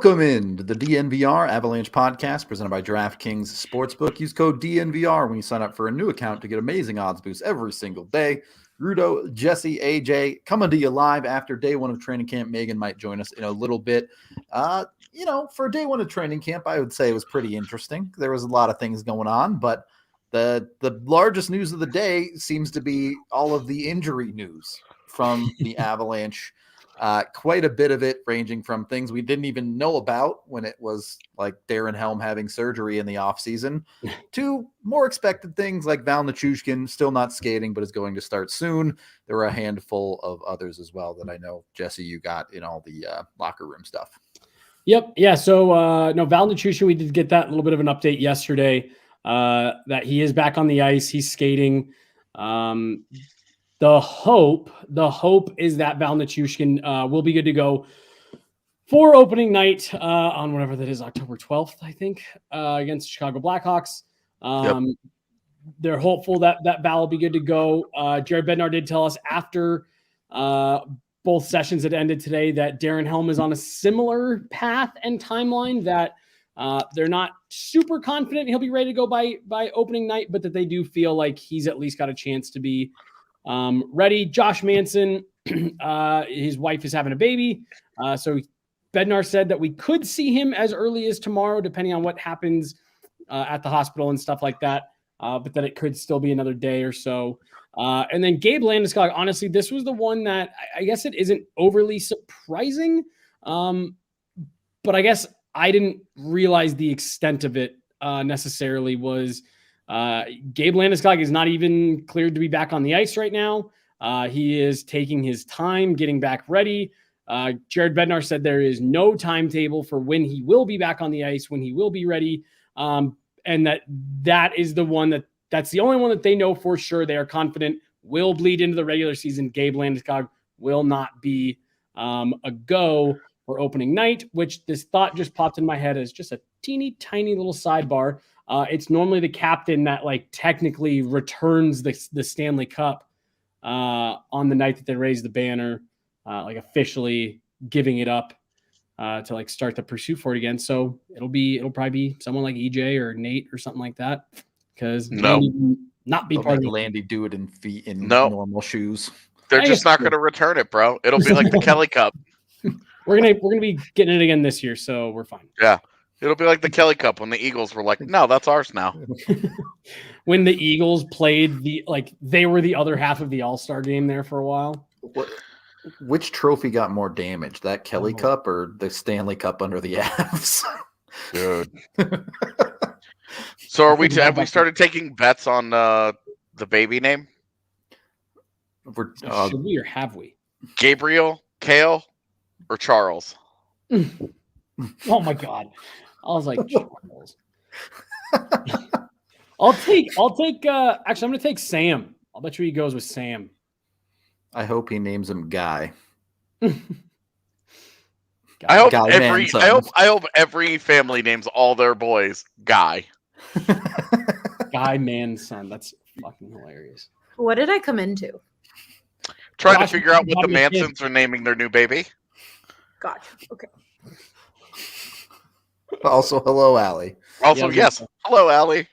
Welcome in to the DNVR Avalanche podcast presented by DraftKings Sportsbook. Use code DNVR when you sign up for a new account to get amazing odds boosts every single day. Rudo, Jesse, AJ coming to you live after day one of training camp. Megan might join us in a little bit. For day one of training camp, I would say it was pretty interesting. There was a lot of things going on, but the largest news of the day seems to be all of the injury news from the Avalanche. Quite a bit of it ranging from things we didn't even know about when it was like Darren Helm having surgery in the offseason to more expected things like Val Nichushkin still not skating, but is going to start soon. There were a handful of others as well that I know, Jesse, you got in all the locker room stuff. Yep. Yeah. So, Val Nichushkin, we did get that little bit of an update yesterday that he is back on the ice. He's skating. The hope is that Val Nichushkin will be good to go for opening night on whatever that is, October 12th, I think, against the Chicago Blackhawks. They're hopeful that Val will be good to go. Jared Bednar did tell us after both sessions had ended today that Darren Helm is on a similar path and timeline, that they're not super confident he'll be ready to go by opening night, but that they do feel like he's at least got a chance to be ready. Josh Manson, his wife is having a baby. So Bednar said that we could see him as early as tomorrow, depending on what happens at the hospital and stuff like that. But that it could still be another day or so. And then Gabe Landeskog, honestly, this was the one that I guess it isn't overly surprising. But I guess I didn't realize the extent of it necessarily was Gabe Landeskog is not even cleared to be back on the ice right now. He is taking his time getting back ready. Jared Bednar said there is no timetable for when he will be back on the ice, when he will be ready. And that is the one that's the only one that they know for sure. They are confident will bleed into the regular season. Gabe Landeskog will not be a go for opening night, which this thought just popped in my head as just a teeny tiny little sidebar. It's normally the captain that like technically returns the Stanley Cup on the night that they raise the banner, like officially giving it up to like start the pursuit for it again. So it'll probably be someone like EJ or Nate or something like that, because not be part of Landy do it in feet in normal shoes. They're just not going to return it, bro. It'll be like the Kelly Cup. We're gonna be getting it again this year, so we're fine. Yeah. It'll be like the Kelly Cup when the Eagles were like, no, that's ours now. When the Eagles played they were the other half of the All-Star game there for a while. Which trophy got more damage, that Kelly Cup or the Stanley Cup under the Avs? Good. So have we started taking bets on the baby name? Should we or have we? Gabriel, Kale, or Charles? Oh my God. I was like, Charles. I'll take actually I'm gonna take Sam. I'll bet you he goes with Sam. I hope he names him Guy. I hope every family names all their boys Guy. Guy Manson. That's fucking hilarious. What did I come into? Trying to figure out what the Mansons are naming their new baby. Gotcha. Okay. Also, hello, Allie. Also, yes. Hello, Allie.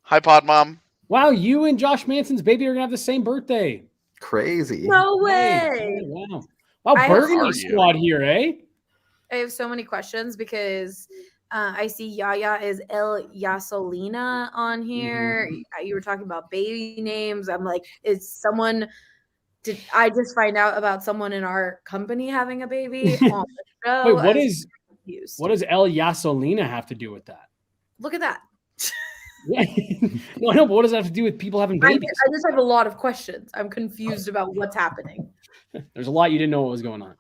Hi, Pod Mom. Wow, you and Josh Manson's baby are going to have the same birthday. Crazy. No way. Wow. Wow, Burgundy squad here, eh? I have so many questions because I see Yaya is El Yasolina on here. Mm-hmm. You were talking about baby names. I'm like, did I just find out about someone in our company having a baby on the show? Wait, what does El Yasolina have to do with that? Look at that. No, but what does that have to do with people having babies? I just have a lot of questions. I'm confused about what's happening. There's a lot you didn't know what was going on.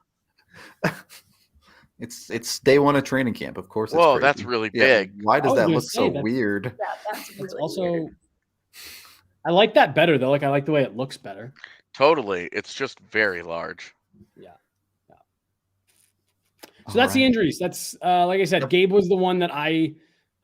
It's day one of training camp, of course. Whoa, that's really big. Why does that look so weird? Yeah, that's really also weird. I like that better though. Like I like the way it looks better. Totally. It's just very large. Yeah. So that's the injuries. That's like I said, Gabe was the one that I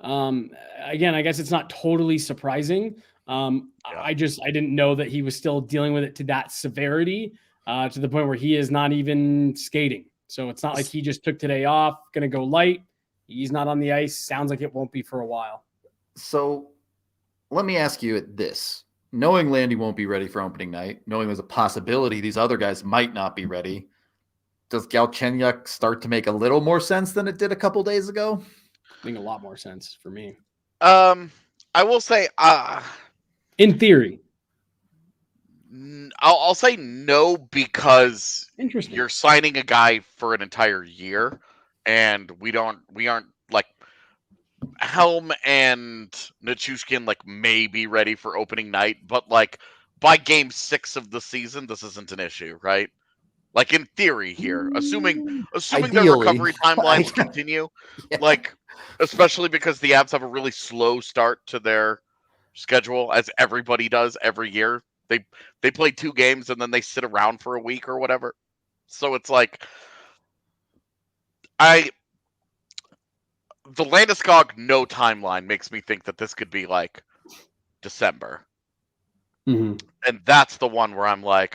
again, I guess it's not totally surprising. I didn't know that he was still dealing with it to that severity, to the point where he is not even skating. So it's not like he just took today off, going to go light. He's not on the ice. Sounds like it won't be for a while. So let me ask you this. Knowing Landy won't be ready for opening night, knowing there's a possibility these other guys might not be ready, does Galchenyuk start to make a little more sense than it did a couple days ago? I think a lot more sense for me. I will say, in theory, I'll say no, because interesting. You're signing a guy for an entire year, and we aren't like Helm and Nichushkin may be ready for opening night, but by game 6 of the season, this isn't an issue, right? In theory here, assuming their recovery timelines continue, yeah. Especially because the Avs have a really slow start to their schedule, as everybody does every year. They play 2 games and then they sit around for a week or whatever. So it's the Landeskog no timeline makes me think that this could be December. Mm-hmm. And that's the one where I'm okay.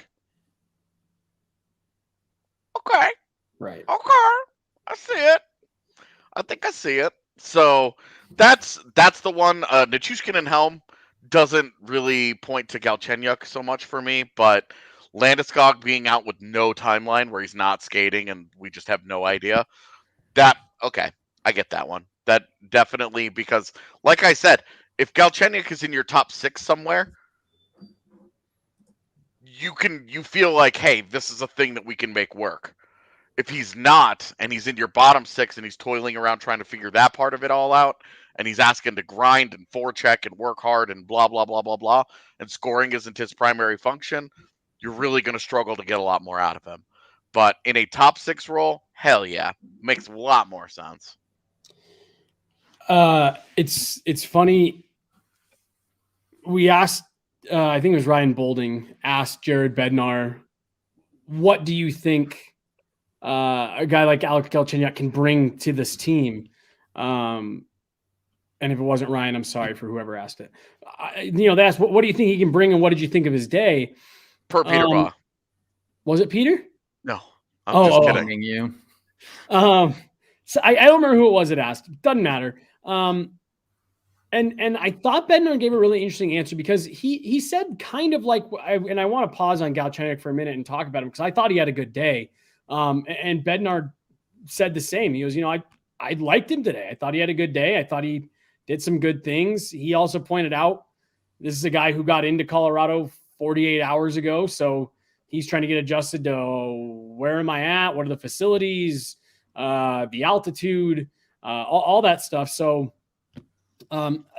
Right. Okay. I see it. I think I see it. So that's the one. Nichushkin and Helm doesn't really point to Galchenyuk so much for me, but Landeskog being out with no timeline, where he's not skating and we just have no idea. Okay, I get that one. That definitely, because like I said, if Galchenyuk is in your top 6 somewhere, you feel hey, this is a thing that we can make work. If he's not, and he's in your bottom 6 and he's toiling around trying to figure that part of it all out, and he's asking to grind and forecheck and work hard and blah, blah, blah, blah, blah, and scoring isn't his primary function, you're really going to struggle to get a lot more out of him. But in a top 6 role, hell yeah, makes a lot more sense. It's funny. We asked, I think it was Ryan Bolding, asked Jared Bednar, what do you think a guy like Alex Galchenyuk can bring to this team? And if it wasn't Ryan, I'm sorry for whoever asked it. They asked, what do you think he can bring, and what did you think of his day? Per Peter Baugh. Was it Peter? No, I'm just kidding. You. So I don't remember who it was that asked. Doesn't matter. And I thought Bednar gave a really interesting answer, because he said kind of and I want to pause on Galchenyuk for a minute and talk about him, because I thought he had a good day. And Bednar said the same. He goes, I liked him today. I thought he had a good day. I thought he did some good things. He also pointed out this is a guy who got into Colorado 48 hours ago. So he's trying to get adjusted to where am I at? What are the facilities? The altitude, all that stuff. So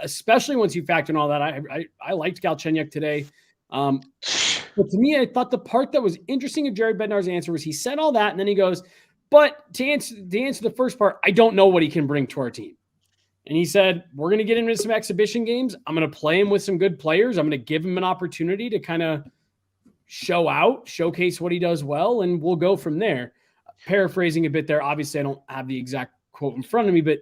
especially once you factor in all that, I liked Galchenyuk today. But to me, I thought the part that was interesting of Jared Bednar's answer was he said all that, and then he goes, but to answer the first part, I don't know what he can bring to our team. And he said, we're going to get him into some exhibition games. I'm going to play him with some good players. I'm going to give him an opportunity to kind of showcase what he does well, and we'll go from there. Paraphrasing a bit there. Obviously, I don't have the exact quote in front of me, but,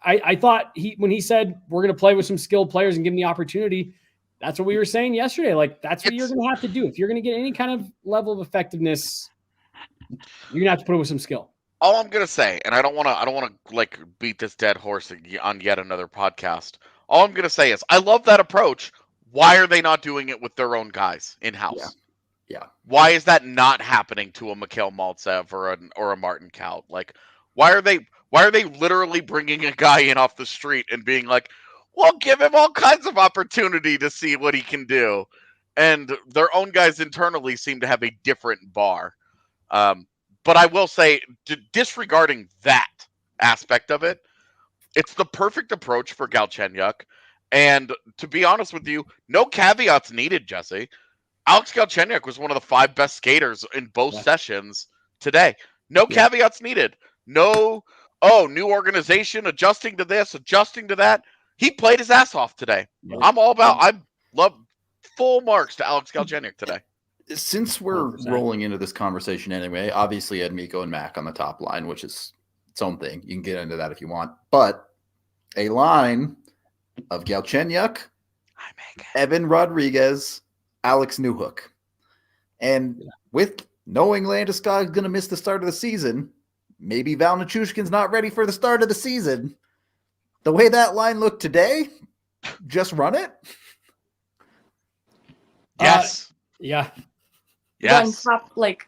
I thought when he said we're going to play with some skilled players and give him the opportunity, that's what we were saying yesterday. That's what you're going to have to do. If you're going to get any kind of level of effectiveness, you're going to have to put it with some skill. All I'm going to say, and I don't want to beat this dead horse on yet another podcast. All I'm going to say is I love that approach. Why are they not doing it with their own guys in-house? Yeah. Why is that not happening to a Mikhail Maltsev or a Martin Kaut? Why are they literally bringing a guy in off the street and being like, well, give him all kinds of opportunity to see what he can do? And their own guys internally seem to have a different bar. But I will say, disregarding that aspect of it, it's the perfect approach for Galchenyuk. And to be honest with you, no caveats needed, Jesse. Alex Galchenyuk was one of the 5 best skaters in both sessions today. No caveats needed. No, new organization, adjusting to this, adjusting to that. He played his ass off today. Yeah. I love full marks to Alex Galchenyuk today. Since we're 100%. Rolling into this conversation anyway, obviously you had Mikko and Mac on the top line, which is its own thing. You can get into that if you want. But a line of Galchenyuk, Evan Rodrigues, Alex Newhook. And with knowing Landeskog's going to miss the start of the season, maybe Val Nichushkin's not ready for the start of the season. The way that line looked today, just run it. Yes. Yeah. Yes.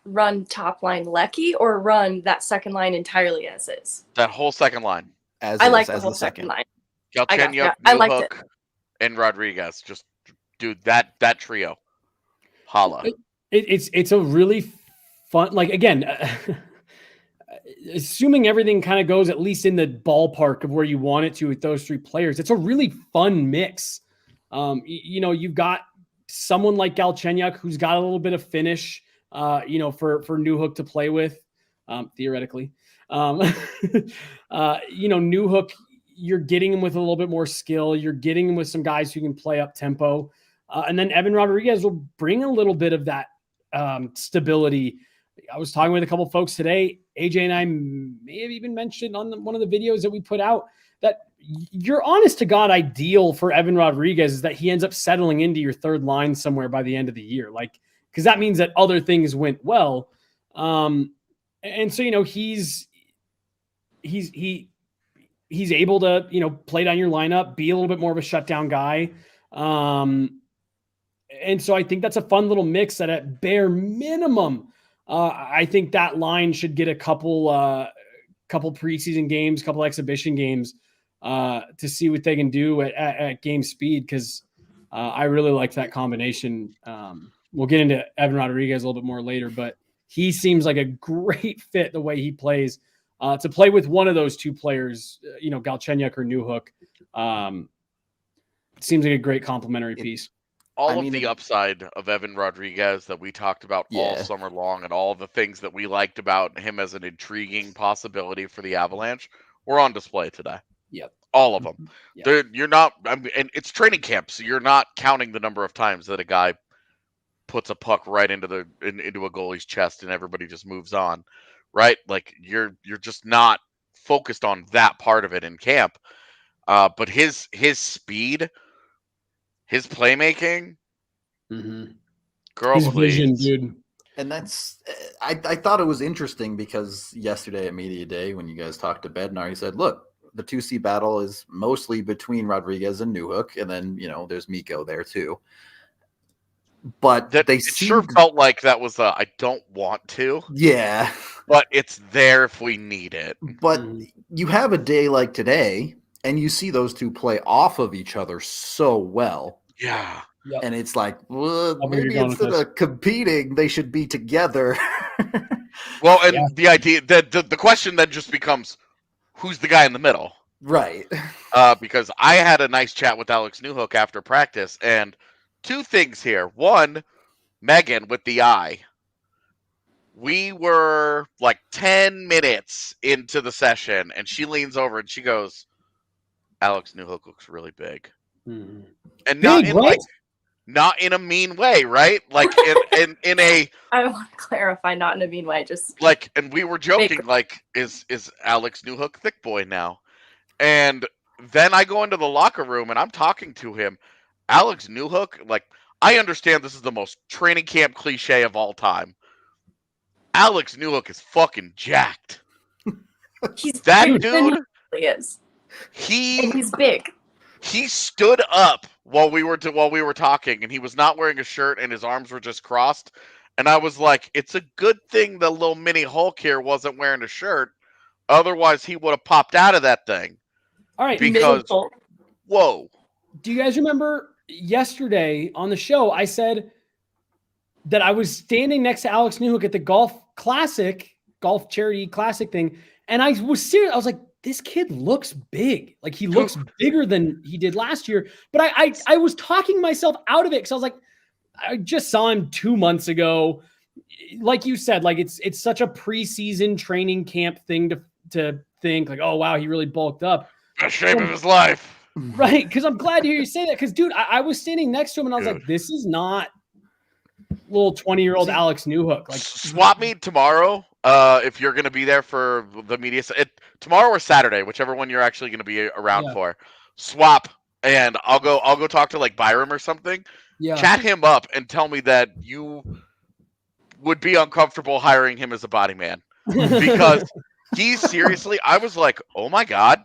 Run top line Lecky, or run that second line entirely as is. That whole second line. I like the whole second line. Galchenyuk, I liked Newhook, it. and Rodrigues. Just dude, that trio. Holla. It's a really fun, like, again, assuming everything kind of goes at least in the ballpark of where you want it to with those three players, it's a really fun mix. You've got someone like Galchenyuk who's got a little bit of finish, for Newhook to play with, theoretically. Newhook, you're getting him with a little bit more skill. You're getting him with some guys who can play up tempo. And then Evan Rodrigues will bring a little bit of that stability. I was talking with a couple of folks today. AJ and I may have even mentioned on one of the videos that we put out that your honest to God ideal for Evan Rodrigues is that he ends up settling into your third line somewhere by the end of the year. Like, because that means that other things went well. And so, he's able to, play down your lineup, be a little bit more of a shutdown guy. And so I think that's a fun little mix that at bare minimum, I think that line should get a couple preseason games, couple exhibition games to see what they can do at game speed. Cause I really like that combination. We'll get into Evan Rodrigues a little bit more later, but he seems like a great fit the way he plays to play with one of those two players, Galchenyuk or Newhook. Seems like a great complementary piece. The upside of Evan Rodrigues that we talked about all summer long, and all the things that we liked about him as an intriguing possibility for the Avalanche were on display today. Yep. All of them. Yep. You're not, and it's training camp, so you're not counting the number of times that a guy puts a puck right into a goalie's chest and everybody just moves on, right? Like you're just not focused on that part of it in camp. But his speed, his playmaking, girl, his please. vision, dude. And that's, I thought it was interesting because yesterday at Media Day, when you guys talked to Bednar, he said, look, the 2C battle is mostly between Rodrigues and Newhook. And then, there's Mikko there too. But it sure felt like that was I don't want to. Yeah. But it's there if we need it. But you have a day like today, and you see those two play off of each other so well. Yeah. Yep. And it's like, well, maybe instead of competing, they should be together. Well, and the idea that the question then just becomes, who's the guy in the middle? Right. Because I had a nice chat with Alex Newhook after practice, and two things here. One, Megan with the eye. We were like 10 minutes into the session, and she leans over and she goes, Alex Newhook looks really big. Mm-hmm. And not in a mean way, right? Like in a I want to clarify, not in a mean way, just like, and we were joking, like, is Alex Newhook thick boy now? And then I go into the locker room and I'm talking to him. Alex Newhook, like, I understand this is the most training camp cliche of all time. Alex Newhook is fucking jacked. He's that dude. dude He is. And he's big. He stood up while we were talking, and he was not wearing a shirt, and his arms were just crossed. And I was like, "It's a good thing the little mini Hulk here wasn't wearing a shirt, otherwise he would have popped out of that thing." All right, because whoa. Do you guys remember yesterday on the show? I said that I was standing next to Alex Newhook at the golf charity classic thing, and I was serious. I was like, this kid looks big. Like, he looks bigger than he did last year. But I was talking myself out of it because I was like, I just saw him 2 months ago. Like you said, like it's such a preseason training camp thing to think like, oh wow, he really bulked up. Best shape of his life. Right. Because I'm glad to hear you say that. Because dude, I was standing next to him and I was like, this is not little 20-year-old Alex Newhook. Like, swap me tomorrow. If you're going to be there for the media, tomorrow or Saturday, whichever one you're actually going to be around for, swap, and I'll go talk to like Byram or something. Yeah. Chat him up and tell me that we would be uncomfortable hiring him as a body man because he's seriously. I was like, oh my god,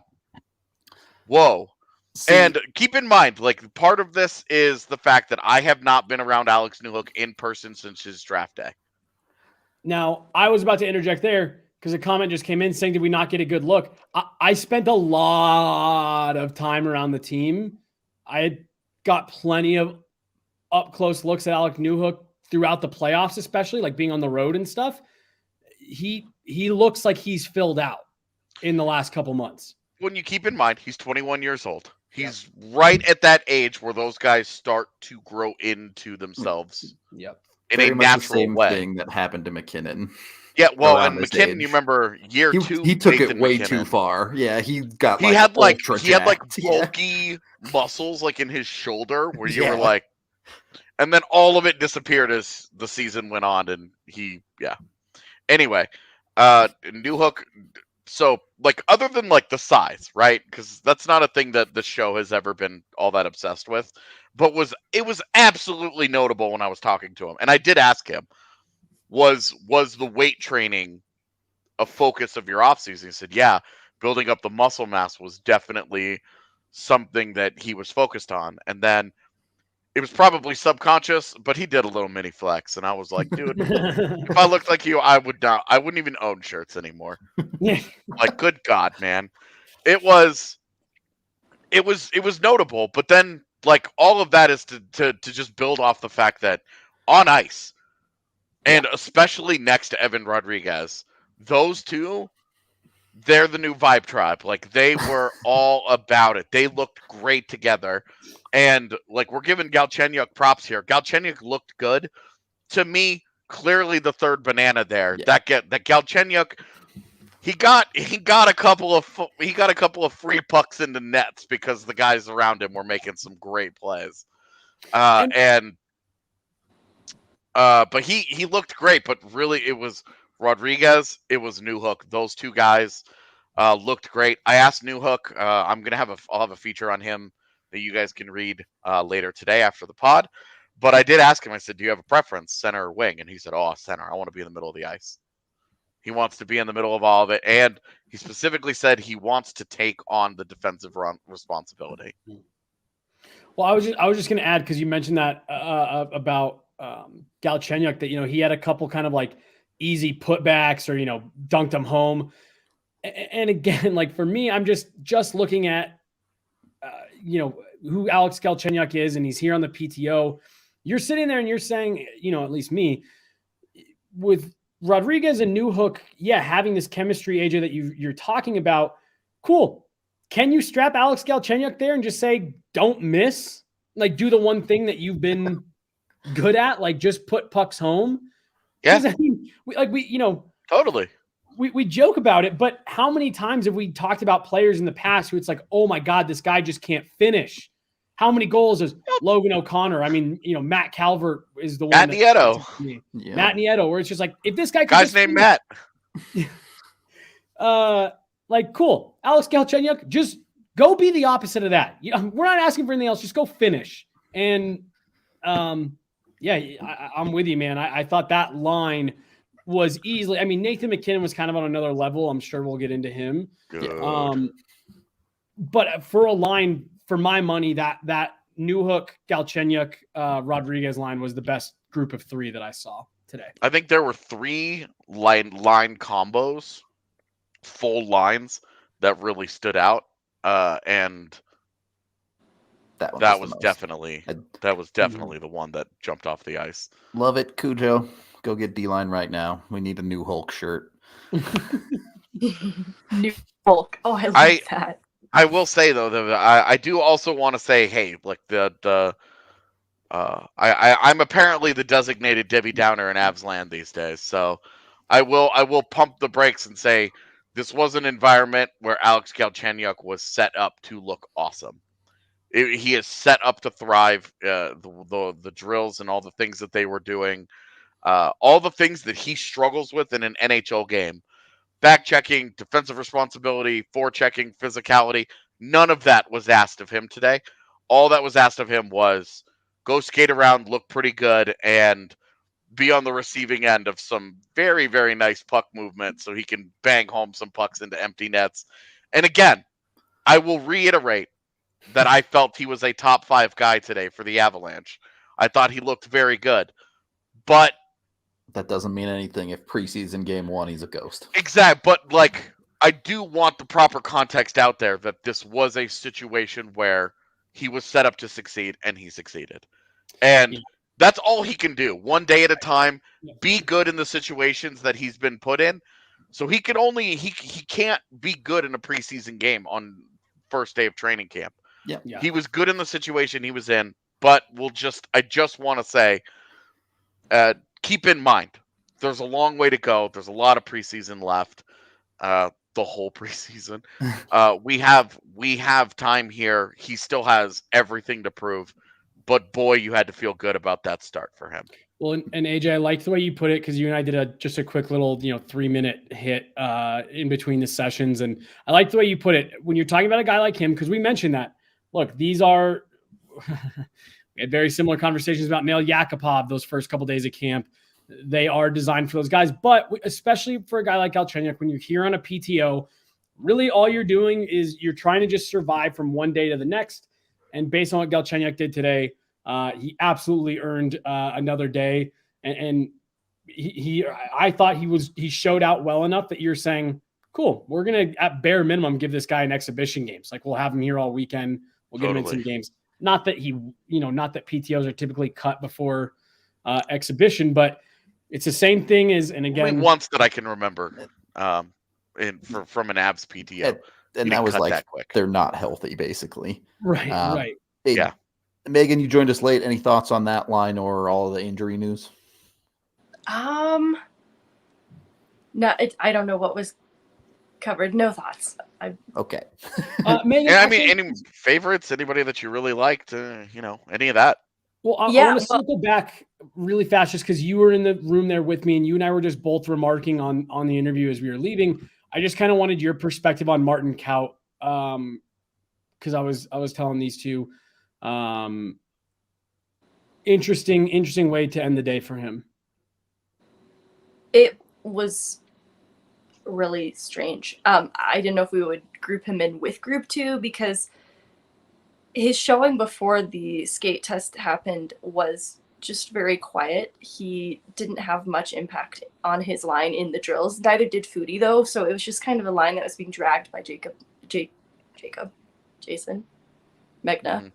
whoa. See, And keep in mind, like, part of this is the fact that I have not been around Alex Newhook in person since his draft day. Now, I was about to interject there because a comment just came in saying, did we not get a good look? I spent a lot of time around the team. I had got plenty of up-close looks at Alex Newhook throughout the playoffs, especially, like being on the road and stuff. He looks like he's filled out in the last couple months. When you keep in mind, he's 21 years old. He's right at that age where those guys start to grow into themselves Yep. in very a much the natural same way. thing that happened to McKinnon. Yeah, well, around and this McKinnon, age. you remember year two, He took Nathan it way McKinnon. too far. Yeah, he got He like had like ultra-jacked. Yeah. bulky muscles like in his shoulder where you Yeah. were like, and then all of it disappeared as the season went on, and Anyway, Newhook. So, like, other than like the size, right? Because that's not a thing that the show has ever been all that obsessed with, but it was absolutely notable when I was talking to him, and I did ask him, was the weight training a focus of your offseason? He said, yeah, building up the muscle mass was definitely something that he was focused on, and then it was probably subconscious, but he did a little mini flex, and I was like, dude, if I looked like you, I wouldn't even own shirts anymore. Yeah. Like, good God, man. It was notable, but then like all of that is to just build off the fact that on ice, and especially next to Evan Rodrigues, those two, they're the new Vibe Tribe. Like, they were all about it. They looked great together. And like, we're giving Galchenyuk props here. Galchenyuk looked good. To me, clearly the third banana there. Yeah. That Galchenyuk, he got a couple of free pucks into nets because the guys around him were making some great plays. But he looked great. But really, it was Rodrigues, it was Newhook. Those two guys looked great. I asked Newhook. I'll have a feature on him that you guys can read later today after the pod. But I did ask him. I said, "Do you have a preference, center or wing?" And he said, "Oh, center. I want to be in the middle of the ice." He wants to be in the middle of all of it, and he specifically said he wants to take on the defensive responsibility. Well, I was just going to add, because you mentioned that about Galchenyuk, that he had a couple kind of like easy putbacks or dunked them home. And again, like for me, I'm just looking at who Alex Galchenyuk is, and he's here on the PTO. You're sitting there and you're saying, at least me, with Rodrigues and Newhook, having this chemistry, AJ, that you're talking about, cool. Can you strap Alex Galchenyuk there and just say, don't miss? Like, do the one thing that you've been good at, like just put pucks home? Yeah. I mean, Totally. We joke about it, but how many times have we talked about players in the past who it's like, oh my God, this guy just can't finish? How many goals is Logan O'Connor? I mean, Matt Calvert is the one. Matt Nieto. Yeah. Matt Nieto, where it's just like, if this guy guy's named Matt. Like, cool. Alex Galchenyuk, just go be the opposite of that. We're not asking for anything else. Just go finish. And I'm with you, man. I thought that line was easily. I mean, Nathan McKinnon was kind of on another level. I'm sure we'll get into him. Good. But for a line, for my money, that Newhook, Galchenyuk, Rodrigues line was the best group of three that I saw today. I think there were 3 line combos, full lines, that really stood out, and that was definitely the one that jumped off the ice. Love it, Cujo. Go get D-line right now. We need a new Hulk shirt. New Hulk. Oh, I like that. I will say though that I do also want to say, hey, like I'm apparently the designated Debbie Downer in Avs land these days, so I will pump the brakes and say this was an environment where Alex Galchenyuk was set up to look awesome. He is set up to thrive. The drills and all the things that they were doing, all the things that he struggles with in an NHL game. Back checking, defensive responsibility, forechecking, physicality. None of that was asked of him today. All that was asked of him was go skate around, look pretty good, and be on the receiving end of some very, very nice puck movement so he can bang home some pucks into empty nets. And again, I will reiterate that I felt he was a top 5 guy today for the Avalanche. I thought he looked very good. But that doesn't mean anything if preseason game 1 he's a ghost. Exactly. But like, I do want the proper context out there that this was a situation where he was set up to succeed and he succeeded. And that's all he can do. One day at a time, be good in the situations that he's been put in. So he can only he can't be good in a preseason game on first day of training camp. Yeah. He was good in the situation he was in, but I just want to say, keep in mind, there's a long way to go. There's a lot of preseason left. The whole preseason. We have time here. He still has everything to prove. But boy, you had to feel good about that start for him. Well, and AJ, I like the way you put it because you and I did just a quick little 3-minute hit in between the sessions, and I like the way you put it when you're talking about a guy like him because we mentioned that. Look, these are we had very similar conversations about Nail Yakupov those first couple days of camp. They are designed for those guys, but especially for a guy like Galchenyuk, when you're here on a PTO, really all you're doing is you're trying to just survive from one day to the next. And based on what Galchenyuk did today, he absolutely earned another day. And I thought he showed out well enough that you're saying, cool, we're going to at bare minimum give this guy an exhibition games. Like we'll have him here all weekend. We'll get him in some games. Not that not that PTOs are typically cut before exhibition, but it's the same thing as, and again, only once that I can remember from an Avs PTO. And that was like they're not healthy, basically. Right. Hey, yeah. Megan, you joined us late. Any thoughts on that line or all of the injury news? No, I don't know what was covered. No thoughts. Okay. Megan, any favorites? Anybody that you really liked? Any of that? Well, I want to circle back really fast just because you were in the room there with me and you and I were just both remarking on the interview as we were leaving. I just kind of wanted your perspective on Martin Kaut because I was telling these two interesting way to end the day for him. It was really strange. I didn't know if we would group him in with group 2 because his showing before the skate test happened was just very quiet. He didn't have much impact on his line in the drills. Neither did Foodie though. So it was just kind of a line that was being dragged by Jason, Megna.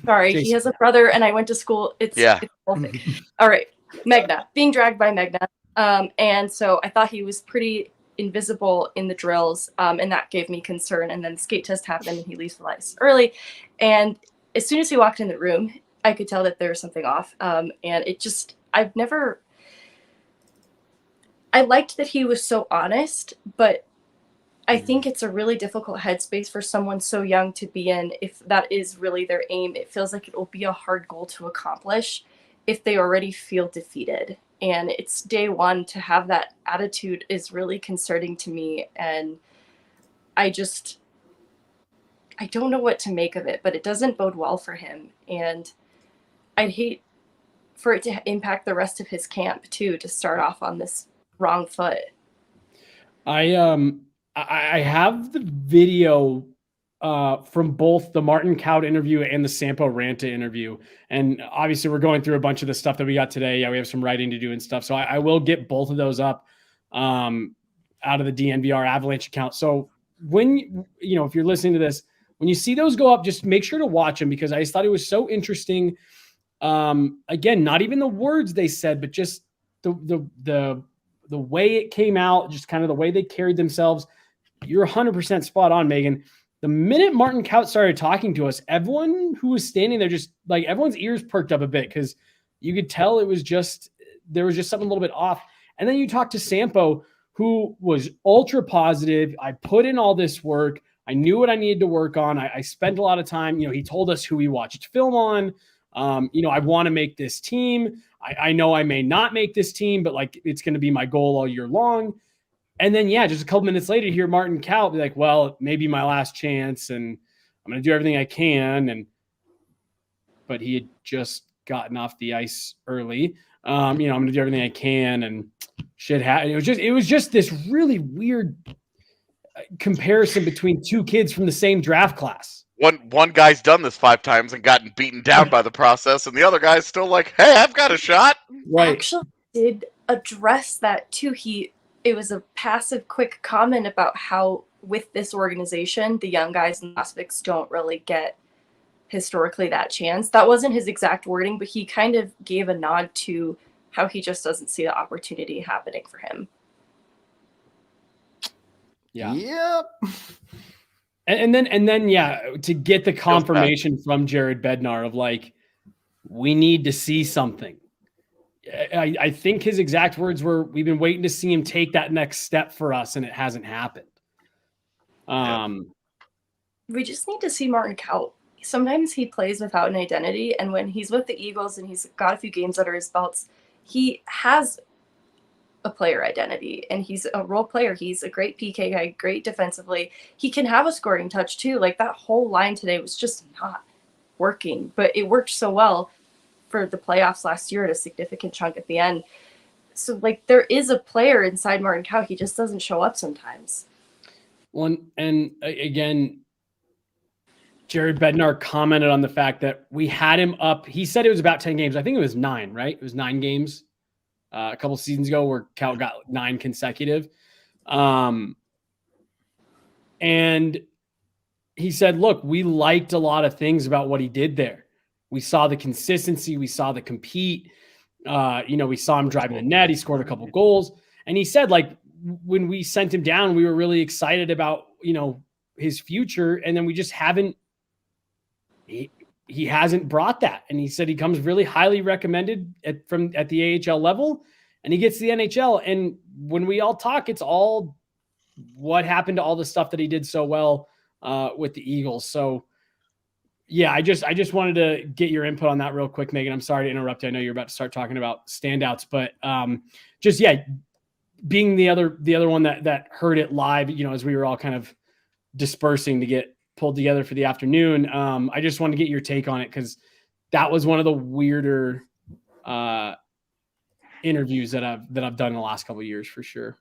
Sorry, Jason. He has a brother and I went to school. It's all right. Megna, being dragged by Megna. And so I thought he was pretty invisible in the drills, and that gave me concern. And then the skate test happened and he leaves the ice early. And as soon as he walked in the room, I could tell that there was something off. And it just, I liked that he was so honest, but I think it's a really difficult headspace for someone so young to be in. If that is really their aim, it feels like it will be a hard goal to accomplish if they already feel defeated. And it's day one. To have that attitude is really concerning to me. And I don't know what to make of it, but it doesn't bode well for him. And I'd hate for it to impact the rest of his camp too, to start off on this wrong foot. I have the video from both the Martin Kaut interview and the Sampo Ranta interview. And obviously we're going through a bunch of the stuff that we got today. Yeah, we have some writing to do and stuff. So I will get both of those up out of the DNVR Avalanche account. So when, if you're listening to this, when you see those go up, just make sure to watch them because I just thought it was so interesting. Again, not even the words they said, but just the way it came out, just kind of the way they carried themselves. You're 100% spot on, Megan. The minute Martin Kaut started talking to us, everyone who was standing there, just like everyone's ears perked up a bit because you could tell there was just something a little bit off. And then you talk to Sampo, who was ultra positive. I put in all this work. I knew what I needed to work on. I spent a lot of time. He told us who he watched film on. I want to make this team. I know I may not make this team, but like it's going to be my goal all year long. And then, just a couple minutes later, hear Martin Kaut be like, well, maybe my last chance, and I'm going to do everything I can. But he had just gotten off the ice early. I'm going to do everything I can, and shit happened. It was just this really weird comparison between two kids from the same draft class. One guy's done this 5 times and gotten beaten down by the process, and the other guy's still like, "Hey, I've got a shot." Right. Actually, did address that too. It was a passive, quick comment about how with this organization, the young guys and prospects don't really get historically that chance. That wasn't his exact wording, but he kind of gave a nod to how he just doesn't see the opportunity happening for him. Yeah. Yep. And then, yeah, to get the confirmation from Jared Bednar of like, we need to see something. I think his exact words were, we've been waiting to see him take that next step for us, and it hasn't happened. We just need to see Martin Kaut. Sometimes he plays without an identity, and when he's with the Eagles and he's got a few games under his belts, he has a player identity, and he's a role player. He's a great PK guy, great defensively. He can have a scoring touch too. Like, that whole line today was just not working, but it worked so well for the playoffs last year at a significant chunk at the end. So, like, there is a player inside Martin Kaut. He just doesn't show up sometimes. And again, Jared Bednar commented on the fact that we had him up. He said it was about 10 games. I think it was 9, right? It was 9 games a couple seasons ago where Cal got 9 consecutive. And he said, look, we liked a lot of things about what he did there. We saw the consistency. We saw the compete. We saw him driving the net. He scored a couple goals. And he said, like, when we sent him down, we were really excited about, his future. And then we just haven't, he hasn't brought that. And he said he comes really highly recommended at the AHL level, and he gets to the NHL. And when we all talk, it's all what happened to all the stuff that he did so well with the Eagles. So yeah, I just wanted to get your input on that real quick, Megan. I'm sorry to interrupt you. I know you're about to start talking about standouts, but being the other one that heard it live, as we were all kind of dispersing to get pulled together for the afternoon. I just wanted to get your take on it, because that was one of the weirder interviews that I've done in the last couple of years, for sure.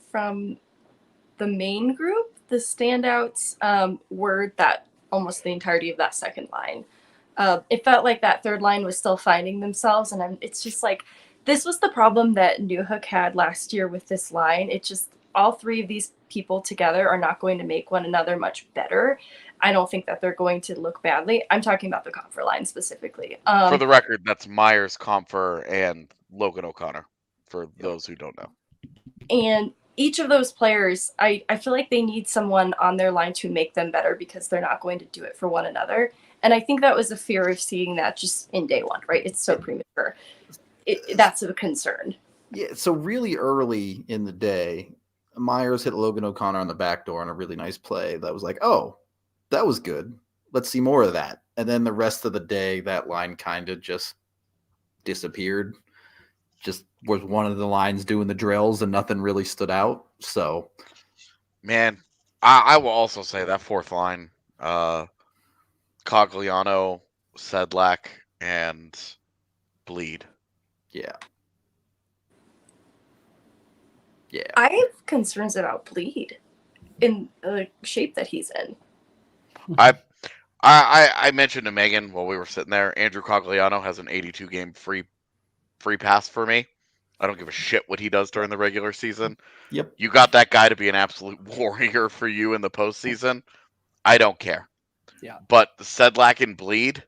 From the main group, the standouts were that almost the entirety of that second line. It felt like that third line was still finding themselves, and it's just like, this was the problem that Newhook had last year with this line. It just, all three of these people together are not going to make one another much better. I don't think that they're going to look badly. I'm talking about the Comfer line specifically. For the record, that's Myers, Comfer, and Logan O'Connor, for those who don't know. And each of those players, I feel like they need someone on their line to make them better, because they're not going to do it for one another. And I think that was a fear of seeing that just in day one, right? It's so premature. That's a concern. Yeah, so really early in the day, Myers hit Logan O'Connor on the back door on a really nice play. That was like, oh, that was good. Let's see more of that. And then the rest of the day, that line kind of just disappeared. Just was one of the lines doing the drills, and nothing really stood out. So, man, I will also say that fourth line, Cogliano, Sedlak, and Bleed. Yeah. Yeah. I have concerns about Bleed in the shape that he's in. I mentioned to Megan while we were sitting there, Andrew Cogliano has an 82 game free pass for me. I don't give a shit what he does during the regular season. Yep. You got that guy to be an absolute warrior for you in the postseason. I don't care. Yeah. But the Sedlak and Bleed,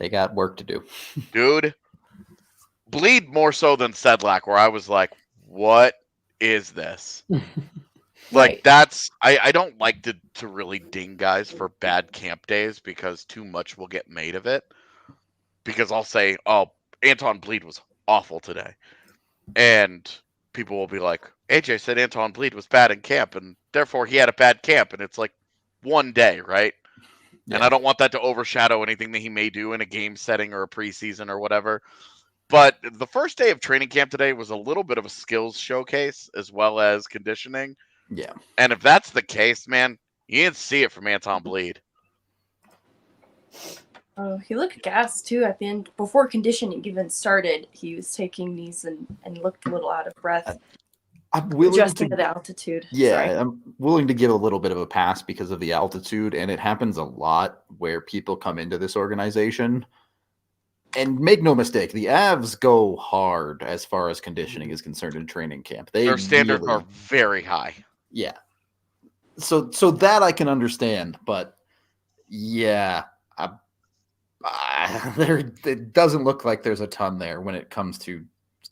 They got work to do. dude. Bleed more so than Sedlak, where I was like, what is this? Like, that's, I don't like to really ding guys for bad camp days, because too much will get made of it. Because I'll say, oh, Anton Bleed was awful today. And people will be like, AJ said Anton Bleed was bad in camp, and therefore he had a bad camp. And it's like one day, right? Yeah. And I don't want that to overshadow anything that he may do in a game setting or a preseason or whatever. But the first day of training camp today was a little bit of a skills showcase as well as conditioning. Yeah. And if that's the case, man, you didn't see it from Anton Bleed. Oh, he looked gassed too at the end. Before conditioning even started, he was taking these and looked a little out of breath. I'm willing Adjusting to to the altitude. Yeah, Sorry. I'm willing to give a little bit of a pass because of the altitude, and it happens a lot where people come into this organization. And make no mistake, the Avs go hard as far as conditioning is concerned in training camp. They Their standards really, are very high. yeah. So that I can understand, but yeah, there it doesn't look like there's a ton there when it comes to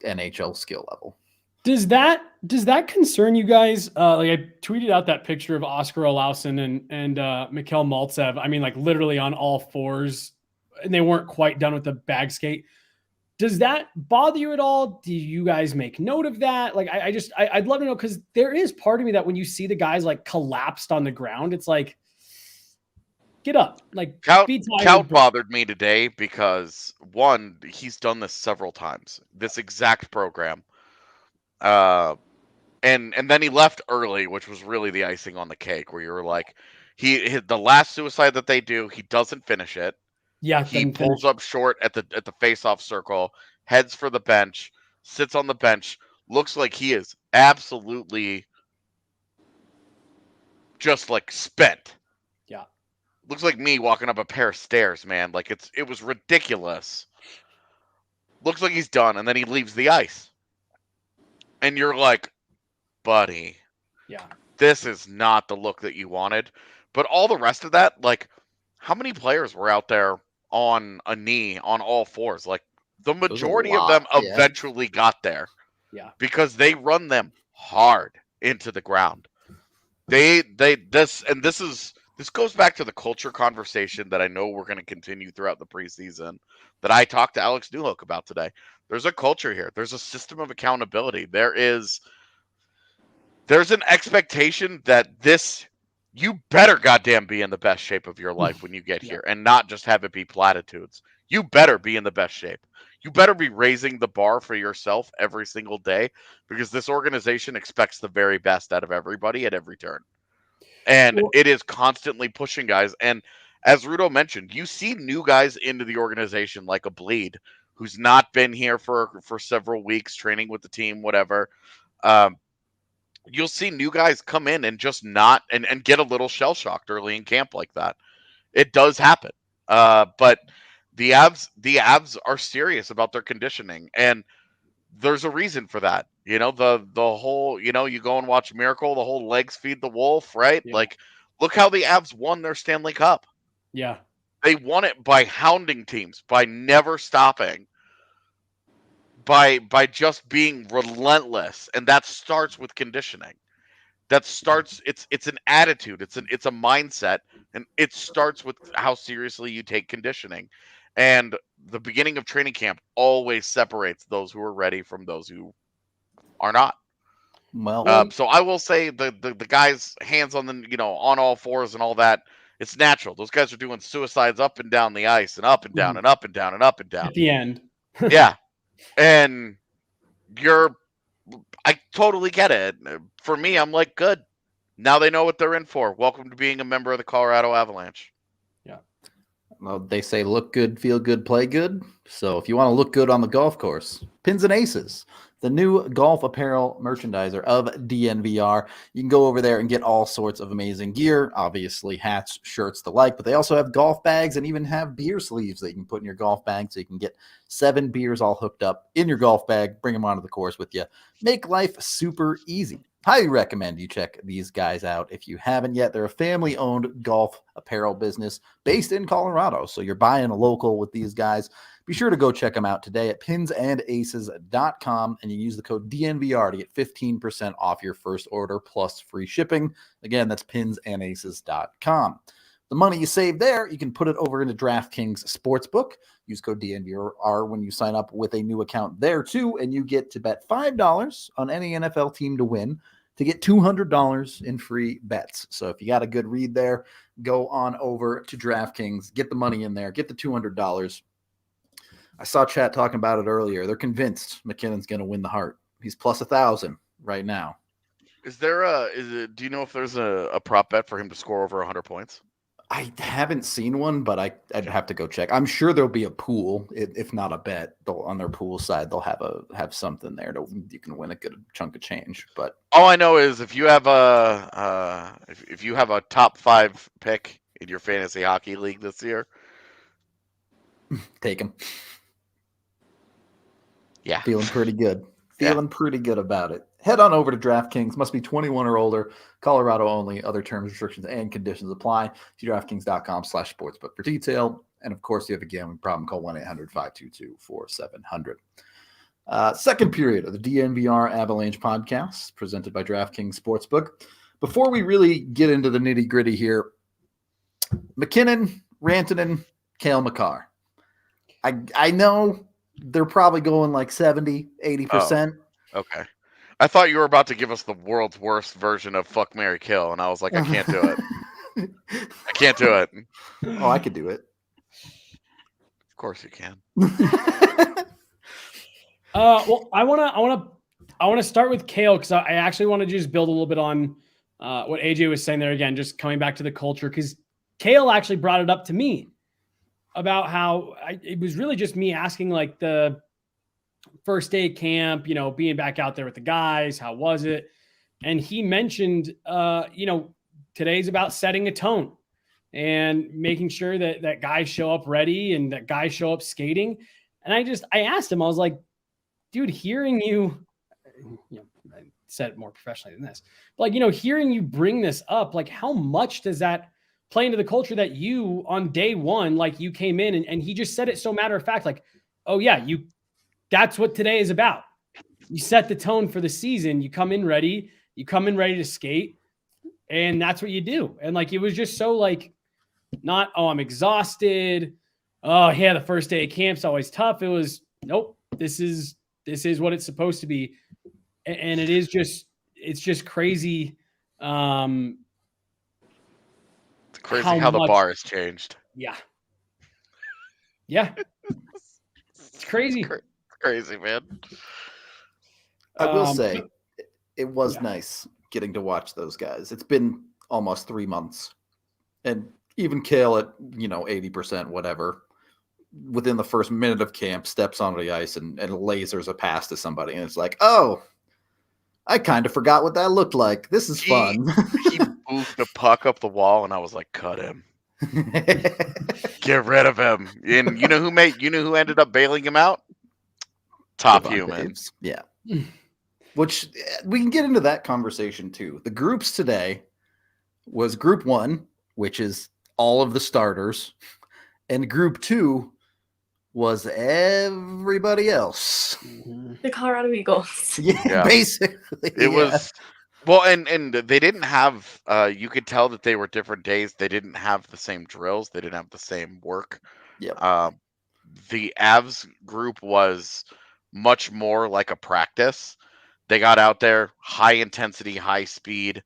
NHL skill level. Does that concern you guys? Like I tweeted out that picture of Oscar Olausson and Mikhail Maltsev. I mean, like literally on all fours, and they weren't quite done with the bag skate. Does that bother you at all? Do you guys make note of that? Like, I'd love to know, because there is part of me that when you see the guys like collapsed on the ground, it's like, get up. Like, be tired. Count bothered me today because, one, he's done this several times. This exact program. And then he left early, which was really the icing on the cake, where you were like, the last suicide that they do, he doesn't finish it. Yeah, he pulls up short at the face-off circle, heads for the bench, sits on the bench, looks like he is absolutely just like spent. Yeah. Looks like me walking up a pair of stairs, man. Like it was ridiculous. Looks like he's done, and then he leaves the ice. And you're like, buddy, yeah, this is not the look that you wanted. But all the rest of that, like, how many players were out there on a knee on all fours? Like, the majority of them eventually got there. Yeah. Because they run them hard into the ground. This goes back to the culture conversation that I know we're going to continue throughout the preseason, that I talked to Alex Newhook about today. There's a culture here. There's a system of accountability. There's an expectation that you better goddamn be in the best shape of your life when you get here, and not just have it be platitudes. You better be in the best shape. You better be raising the bar for yourself every single day, because this organization expects the very best out of everybody at every turn. And it is constantly pushing guys. And as Rudo mentioned, you see new guys into the organization like a Bleed, who's not been here for several weeks, training with the team, whatever. You'll see new guys come in and just not and get a little shell-shocked early in camp like that. It does happen. But the Avs are serious about their conditioning, and there's a reason for that. You know, the whole, you go and watch Miracle, the whole legs feed the wolf, right? Yeah. Like, look how the Avs won their Stanley Cup. Yeah. They won it by hounding teams, by never stopping, by just being relentless, and that starts with conditioning. That starts, it's an attitude, it's a mindset, and it starts with how seriously you take conditioning. And the beginning of training camp always separates those who are ready from those who are not. Well, so I will say the guys hands on the on all fours and all that, it's natural. Those guys are doing suicides up and down the ice, and up and down and up and down and up and down At the end. yeah. And I totally get it. For me, I'm like, good. Now they know what they're in for. Welcome to being a member of the Colorado Avalanche. Yeah. Well, they say look good, feel good, play good. So if you want to look good on the golf course, Pins and Aces, the new golf apparel merchandiser of DNVR. You can go over there and get all sorts of amazing gear, obviously hats, shirts, the like, but they also have golf bags and even have beer sleeves that you can put in your golf bag, so you can get 7 beers all hooked up in your golf bag, bring them onto the course with you. Make life super easy. Highly recommend you check these guys out if you haven't yet. They're a family-owned golf apparel business based in Colorado, so you're buying a local with these guys. Be sure to go check them out today at pinsandaces.com, and you use the code DNVR to get 15% off your first order plus free shipping. Again, that's pinsandaces.com. The money you save there, you can put it over into DraftKings Sportsbook. Use code DNVR when you sign up with a new account there too, and you get to bet $5 on any NFL team to win to get $200 in free bets. So if you got a good read there, go on over to DraftKings, get the money in there, get the $200. I saw chat talking about it earlier. They're convinced McKinnon's going to win the Hart. He's plus 1,000 right now. Do you know if there's a prop bet for him to score over 100 points? I haven't seen one, but I'd have to go check. I'm sure there'll be a pool, if not a bet. They'll on their pool side, they'll have something there you can win a good chunk of change. But all I know is if you have if you have a top 5 pick in your fantasy hockey league this year, take them. Yeah, Feeling pretty good. Yeah. Feeling pretty good about it. Head on over to DraftKings. Must be 21 or older. Colorado only. Other terms, restrictions, and conditions apply. See DraftKings.com/sportsbook for detail. And of course, if you have a gambling problem, call 1-800-522-4700. Second period of the DNVR Avalanche podcast presented by DraftKings Sportsbook. Before we really get into the nitty gritty here, McKinnon, Rantanen, Cale Makar. I know they're probably going like 70, 80%. Okay. I thought you were about to give us the world's worst version of fuck, marry, kill, and I was like, I can't do it. I can't do it. Oh, I could do it. Of course you can. Well, I want to start with Cale because I actually want to just build a little bit on what AJ was saying there again, just coming back to the culture because Cale actually brought it up to me about how it was really just me asking like the first day camp, being back out there with the guys, how was it? And he mentioned, today's about setting a tone and making sure that guys show up ready and that guys show up skating. And I asked him, I was like, dude, hearing you, I said it more professionally than this, but like, hearing you bring this up, like how much does that play into the culture that you on day one, like you came in and he just said it so matter of fact, like, oh yeah, that's what today is about. You set the tone for the season. You come in ready to skate, and that's what you do. And like, it was just so like, not, oh, I'm exhausted. Oh yeah, the first day of camp's always tough. It was, nope, this is what it's supposed to be. And it's just crazy. It's crazy how the bar has changed. Yeah. Yeah. It's crazy. Crazy, man. I will say it was nice getting to watch those guys. It's been almost 3 months. And even Cale at, 80%, whatever, within the first minute of camp, steps onto the ice and lasers a pass to somebody. And it's like, oh, I kind of forgot what that looked like. This is fun. He boofed the puck up the wall, and I was like, cut him. Get rid of him. And you know who ended up bailing him out? Top human. Daves. Yeah. Which we can get into that conversation too. The groups today was group 1, which is all of the starters, and group 2 was everybody else. The Colorado Eagles. Yeah. Basically. It was well, and they didn't have you could tell that they were different days. They didn't have the same drills, they didn't have the same work. Yeah. The Avs group was much more like a practice. They got out there, high intensity, high speed,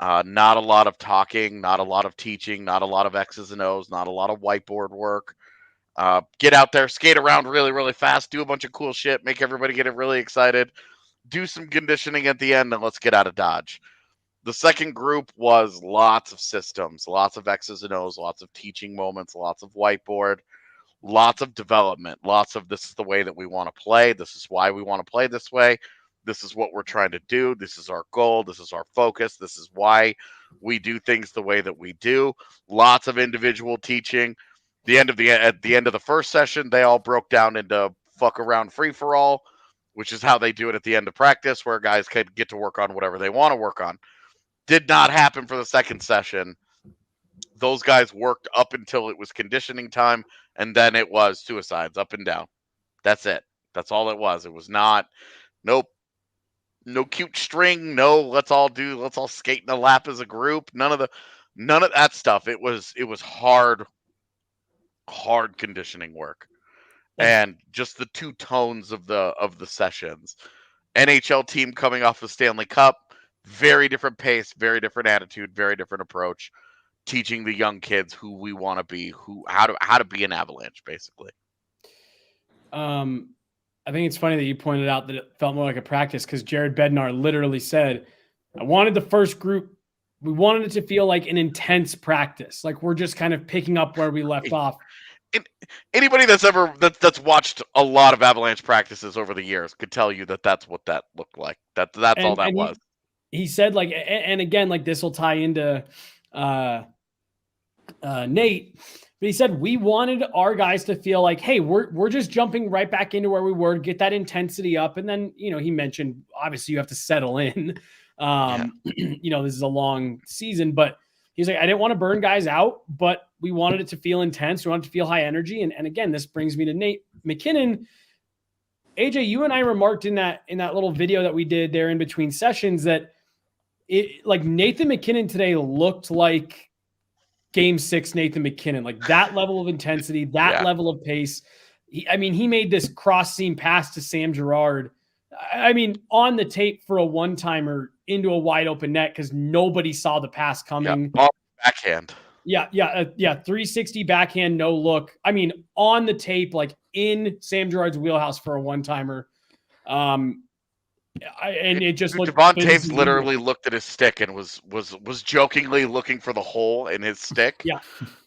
not a lot of talking, not a lot of teaching, not a lot of X's and O's, not a lot of whiteboard work. Get out there, skate around really, really fast, do a bunch of cool shit, make everybody get really excited, do some conditioning at the end, and let's get out of Dodge. The second group was lots of systems, lots of X's and O's, lots of teaching moments, lots of whiteboard, lots of development, lots of this is the way that we want to play. This is why we want to play this way. This is what we're trying to do. This is our goal. This is our focus. This is why we do things the way that we do. Lots of individual teaching. At the end of the first session, they all broke down into fuck around free for all, which is how they do it at the end of practice, where guys could get to work on whatever they want to work on. Did not happen for the second session. Those guys worked up until it was conditioning time, and then it was suicides up and down. That's it. That's all it was. It was not, nope, no cute string, no let's all skate in a lap as a group. None of that stuff. It was hard conditioning work. And just the two tones of the sessions. NHL team coming off the Stanley Cup, very different pace, very different attitude, very different approach. Teaching the young kids who we want to be, how to be an Avalanche, basically. I think it's funny that you pointed out that it felt more like a practice because Jared Bednar literally said, I wanted the first group We wanted it to feel like an intense practice, like we're just kind of picking up where we left off. Anybody that's watched a lot of Avalanche practices over the years could tell you that that's what that looked like. That's all that was. He said, like, and again, like this will tie into Nate, but he said we wanted our guys to feel like, hey, we're just jumping right back into where we were, get that intensity up, and then he mentioned obviously you have to settle in. This is a long season, but he's like, I didn't want to burn guys out, but we wanted it to feel intense. We wanted it to feel high energy. And again, this brings me to Nate McKinnon. AJ, you and I remarked in that little video that we did there in between sessions that like Nathan McKinnon today looked like Game 6 Nathan McKinnon, like that level of intensity, that level of pace. He made this cross seam pass to Sam Girard. On the tape for a one-timer into a wide open net because nobody saw the pass coming. Yeah, backhand. Yeah. 360 backhand, no look. On the tape, like in Sam Girard's wheelhouse for a one-timer. And it just looked. Devon Taves literally looked at his stick and was jokingly looking for the hole in his stick. Yeah.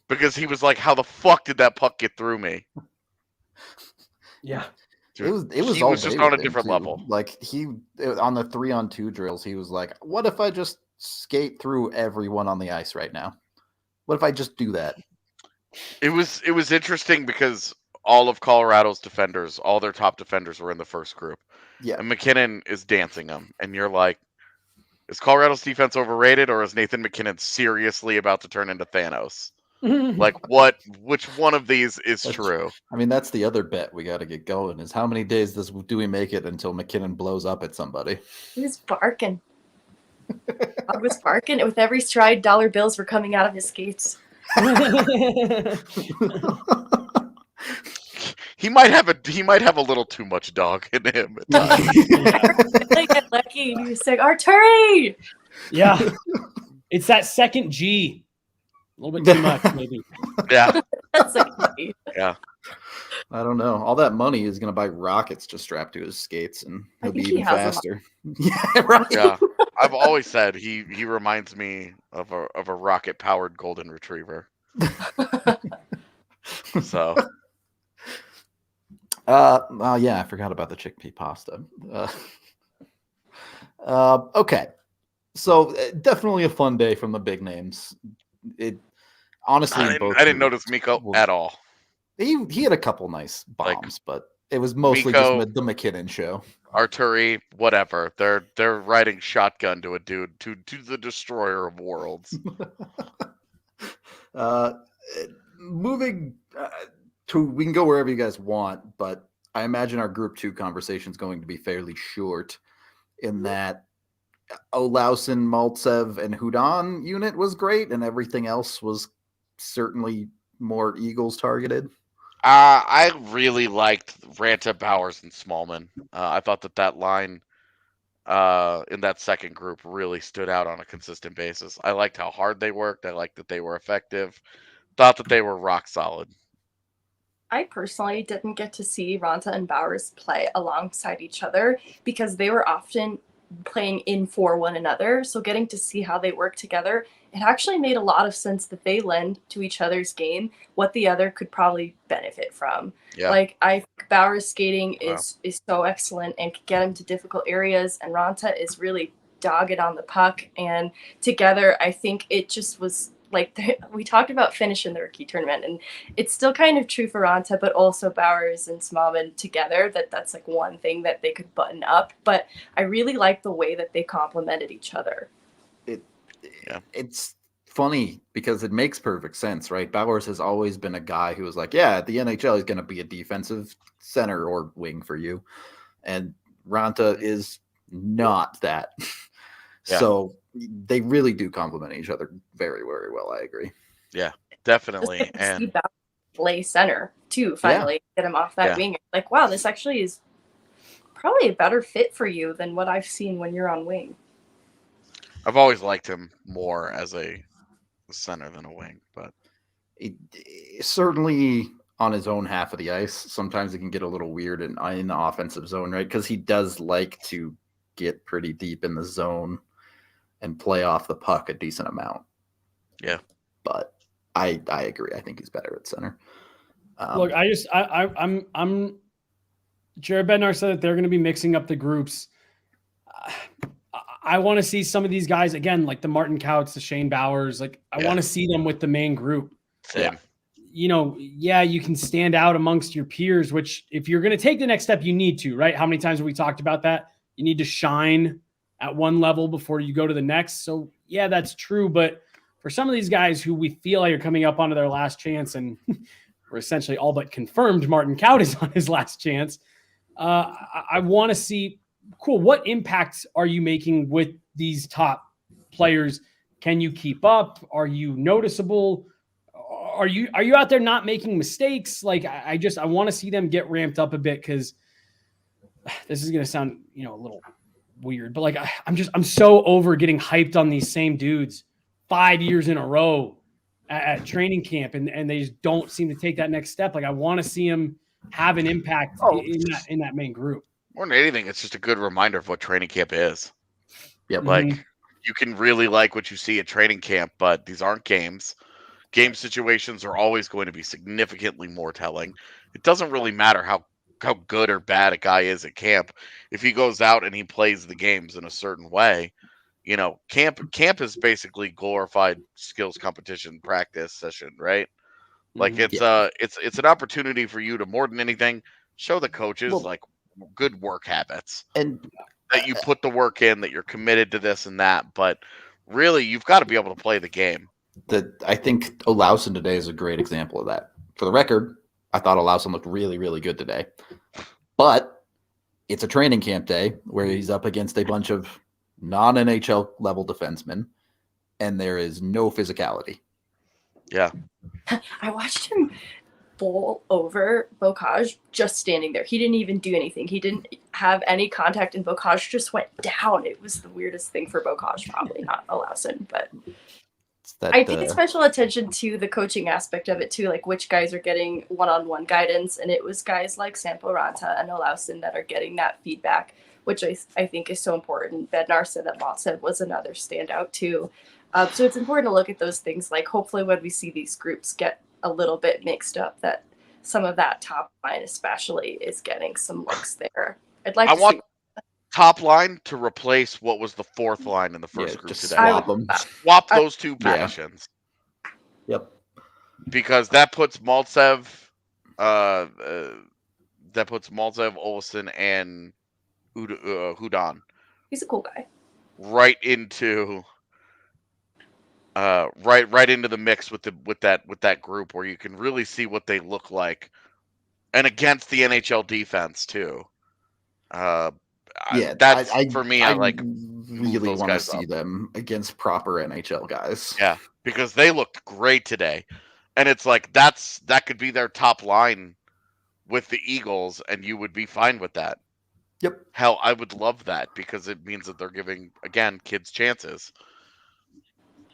Because he was like, "How the fuck did that puck get through me?" Yeah. Dude, he was just on a different level. Like on the 3-on-2 drills, he was like, "What if I just skate through everyone on the ice right now? What if I just do that?" It was interesting because all of Colorado's defenders, all their top defenders were in the first group. Yeah. And McKinnon is dancing them. And you're like, is Colorado's defense overrated or is Nathan McKinnon seriously about to turn into Thanos? Like which one of these is true? That's the other bet we got to get going is how many days do we make it until McKinnon blows up at somebody? He was barking. I was barking. With every stride, dollar bills were coming out of his skates. He might have a little too much dog in him. I get lucky. He was like, Arturi! Yeah. It's that second G. A little bit too much, maybe. Yeah. That's like Yeah. I don't know. All that money is going to buy rockets to strap to his skates, and he'll be even faster. Yeah, right. Yeah. I've always said he reminds me of a rocket-powered golden retriever. So. Yeah, I forgot about the chickpea pasta. Okay. So definitely a fun day from the big names. It honestly, I didn't notice Mikko at all. He had a couple nice bombs, but it was mostly Mikko, just the McKinnon show. Arturi, whatever. They're riding shotgun to a dude to the destroyer of worlds. Moving we can go wherever you guys want, but I imagine our group 2 conversation is going to be fairly short in that Olausson, Maltsev, and Hudon unit was great, and everything else was certainly more Eagles targeted. I really liked Ranta, Bowers, and Smallman. I thought that line in that second group really stood out on a consistent basis. I liked how hard they worked. I liked that they were effective. Thought that they were rock solid. I personally didn't get to see Ranta and Bowers play alongside each other because they were often playing in for one another. So getting to see how they work together, it actually made a lot of sense that they lend to each other's game what the other could probably benefit from. Yeah. Like I think Bowers skating is so excellent and could get him to difficult areas, and Ranta is really dogged on the puck. And together, I think it just was like we talked about finishing the rookie tournament, and it's still kind of true for Ranta, but also Bowers and Smallman together. That's like one thing that they could button up. But I really like the way that they complemented each other. It's funny because it makes perfect sense, right? Bowers has always been a guy who was like, yeah, at the NHL, he's going to be a defensive center or wing for you. And Ranta is not that. Yeah. So they really do complement each other very, very well. I agree. Yeah, definitely. And play center too, finally get him off that wing. Like, wow, this actually is probably a better fit for you than what I've seen when you're on wing. I've always liked him more as a center than a wing, but certainly on his own half of the ice, sometimes it can get a little weird in the offensive zone, right? Because he does like to get pretty deep in the zone. and play off the puck a decent amount. Yeah. But I agree. I think he's better at center. Look, I'm Jared Bednar said that they're going to be mixing up the groups. I want to see some of these guys again, like the Martin Couts, the Shane Bowers. Like I want to see them with the main group. Same. You know, you can stand out amongst your peers, which if you're going to take the next step, you need to, right? How many times have we talked about that? You need to shine at one level before you go to the next. So yeah, that's true. But for some of these guys who we feel like are coming up onto their last chance, and we're essentially all but confirmed Martin Kaut is on his last chance. I want to see, cool, what impacts are you making with these top players? Can you keep up? Are you noticeable? Are you out there not making mistakes? Like I want to see them get ramped up a bit, because this is going to sound, a little weird, but like I'm so over getting hyped on these same dudes 5 years in a row at training camp, and they just don't seem to take that next step. Like I want to see them have an impact in that main group. More than anything, it's just a good reminder of what training camp is. Yep. Like you can really like what you see at training camp, but these aren't games. Game situations are always going to be significantly more telling. It doesn't really matter how good or bad a guy is at camp. If he goes out and he plays the games in a certain way, camp is basically glorified skills competition practice session, right? Like it's an opportunity for you to, more than anything, show the coaches like good work habits, and that you put the work in, that you're committed to this and that. But really, you've got to be able to play the game. I think Olausson today is a great example of that. For the record, I thought Olausson looked really, really good today. But it's a training camp day where he's up against a bunch of non-NHL level defensemen, and there is no physicality. Yeah. I watched him bowl over Bocage just standing there. He didn't even do anything. He didn't have any contact, and Bocage just went down. It was the weirdest thing for Bocage, probably not Olausson, but I paid special attention to the coaching aspect of it too, like which guys are getting one-on-one guidance, and it was guys like Sampo Ranta and Olausson that are getting that feedback, which I think is so important. Bednar said that Maltsev was another standout too. So it's important to look at those things. Like hopefully when we see these groups get a little bit mixed up, that some of that top line especially is getting some looks there. I want top line to replace what was the fourth line in the first group today. Swap them. Swap those two positions. Yep. Because that puts Maltsev, Olsen, and Hudon. He's a cool guy. Right into right into the mix with that group, where you can really see what they look like, and against the NHL defense too. That's for me. I like really want to see them against proper NHL guys. Yeah, because they looked great today, and it's like that could be their top line with the Eagles, and you would be fine with that. Yep. Hell, I would love that, because it means that they're giving, again, kids chances.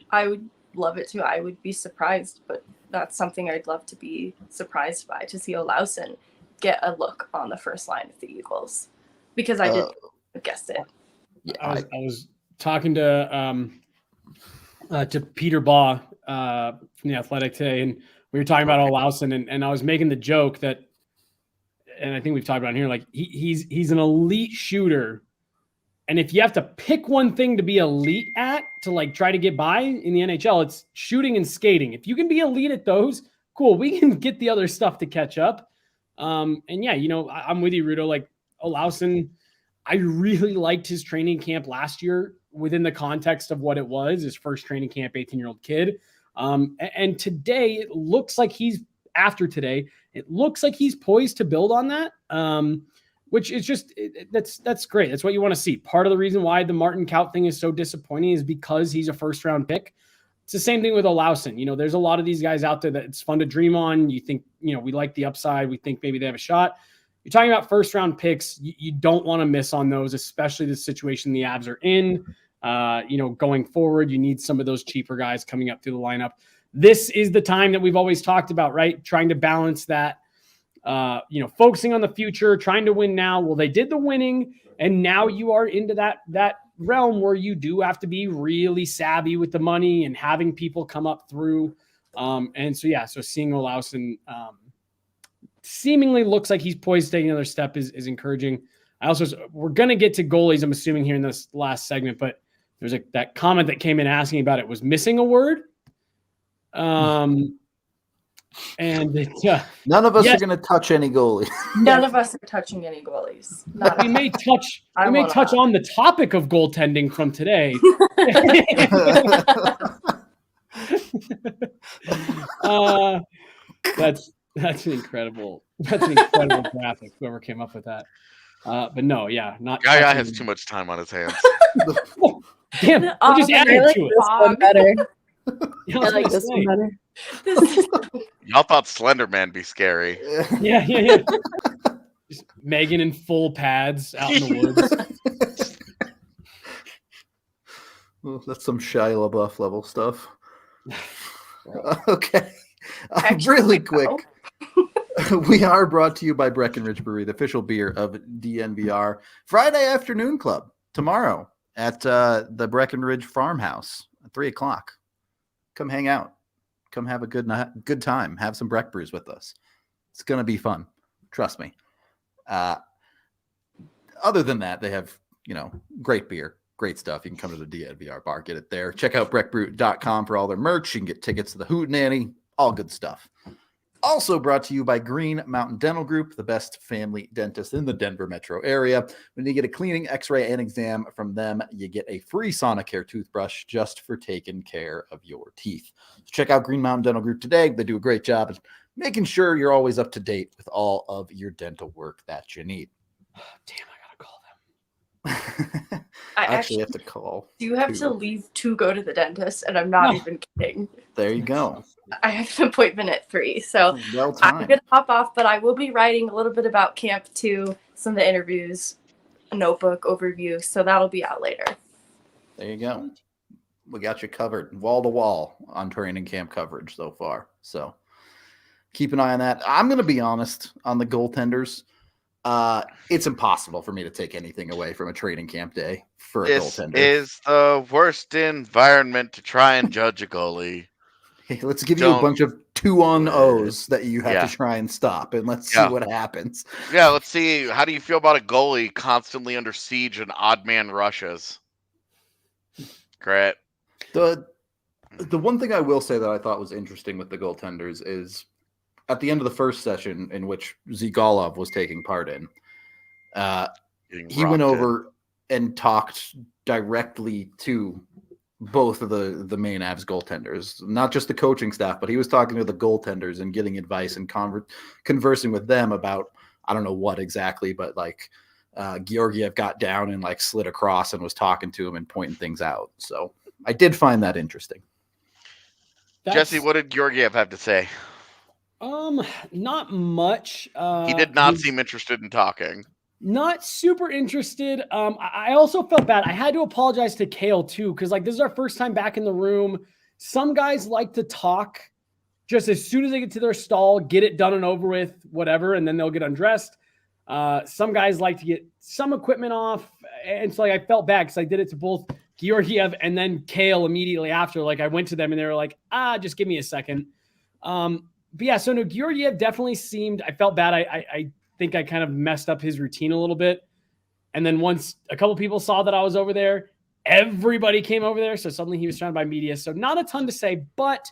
I would love it too. I would be surprised, but that's something I'd love to be surprised by, to see Olausson get a look on the first line of the Eagles, because I didn't guess it. Yeah, I was talking to Peter Baugh from The Athletic today, and we were talking about Olausson, and I was making the joke that, and I think we've talked about it here, like he's an elite shooter. And if you have to pick one thing to be elite at, to like try to get by in the NHL, it's shooting and skating. If you can be elite at those, cool, we can get the other stuff to catch up. And yeah, I'm with you, Rudo. Like Olausson, I really liked his training camp last year within the context of what it was, his first training camp, 18-year-old kid. And today it looks like it looks like he's poised to build on that. Which is just, that's great. That's what you want to see. Part of the reason why the Martin Kaut thing is so disappointing is because he's a first-round pick. It's the same thing with Olausson. There's a lot of these guys out there that it's fun to dream on. You think, we like the upside. We think maybe they have a shot. You're talking about first-round picks. You don't want to miss on those, especially the situation the Avs are in. Going forward, you need some of those cheaper guys coming up through the lineup. This is the time that we've always talked about, right? Trying to balance that. Focusing on the future, trying to win now. Well, they did the winning, and now you are into that realm where you do have to be really savvy with the money and having people come up through. And so seeing Olausson seemingly looks like he's poised to take another step is encouraging. We're going to get to goalies, I'm assuming, here in this last segment, but there's that comment that came in asking about it was missing a word. And none of us are going to touch any goalie. None of us are touching any goalies. We may touch on the topic of goaltending from today. That's an incredible graphic. Whoever came up with that. But no, not. Guy has too much time on his hands. Damn, we just added to it. This one better. Yeah, I like this one better. Y'all thought Slender Man be scary. Yeah. Just Megan in full pads out in the woods. Well, that's some Shia LaBeouf level stuff. Okay. Really quick. We are brought to you by Breckenridge Brewery, the official beer of DNVR. Friday afternoon club tomorrow at the Breckenridge Farmhouse at 3:00. Come hang out. Come have a good time. Have some Breck brews with us. It's going to be fun. Trust me. Other than that, they have, great beer, great stuff. You can come to the DNVR bar, get it there. Check out breckbrew.com for all their merch. You can get tickets to the Hootenanny, all good stuff. Also brought to you by Green Mountain Dental Group, the best family dentist in the Denver metro area. When you get a cleaning, x-ray, and exam from them, you get a free Sonicare toothbrush just for taking care of your teeth. So check out Green Mountain Dental Group today. They do a great job of making sure you're always up to date with all of your dental work that you need. Damn, I gotta call them. I actually have to call. Do you have to leave to go to the dentist? And I'm not even kidding. There you go. I have an appointment at 3, so I'm going to hop off, but I will be writing a little bit about Camp 2, some of the interviews, a notebook overview, so that'll be out later. There you go. We got you covered wall to wall on training camp coverage so far. So keep an eye on that. I'm going to be honest on the goaltenders. It's impossible for me to take anything away from a training camp day for a goaltender. This is the worst environment to try and judge a goalie. Hey, let's give you a bunch of 2-on-0s that you have to try and stop, and let's see what happens. Yeah, let's see. How do you feel about a goalie constantly under siege and odd man rushes? Great. The one thing I will say that I thought was interesting with the goaltenders is at the end of the first session in which Zigalov was taking part in, he went over and talked directly to both of the main Avs goaltenders, not just the coaching staff, but he was talking to the goaltenders and getting advice and conversing with them about, I don't know what exactly, but Georgiev got down and slid across and was talking to him and pointing things out. So I did find that interesting. Jesse, what did Georgiev have to say? Not much. He did not seem interested in talking. Not super interested. I also felt bad. I had to apologize to Kale too, because this is our first time back in the room. Some guys like to talk just as soon as they get to their stall, get it done and over with, whatever, and then they'll get undressed. Some guys like to get some equipment off, and so I felt bad because I did it to both Georgiev and then Kale immediately after. I went to them and they were like, just give me a second. But yeah, so no, Georgiev definitely seemed. I felt bad. I think I kind of messed up his routine a little bit. And then once a couple people saw that I was over there, everybody came over there. So suddenly he was surrounded by media. So not a ton to say, but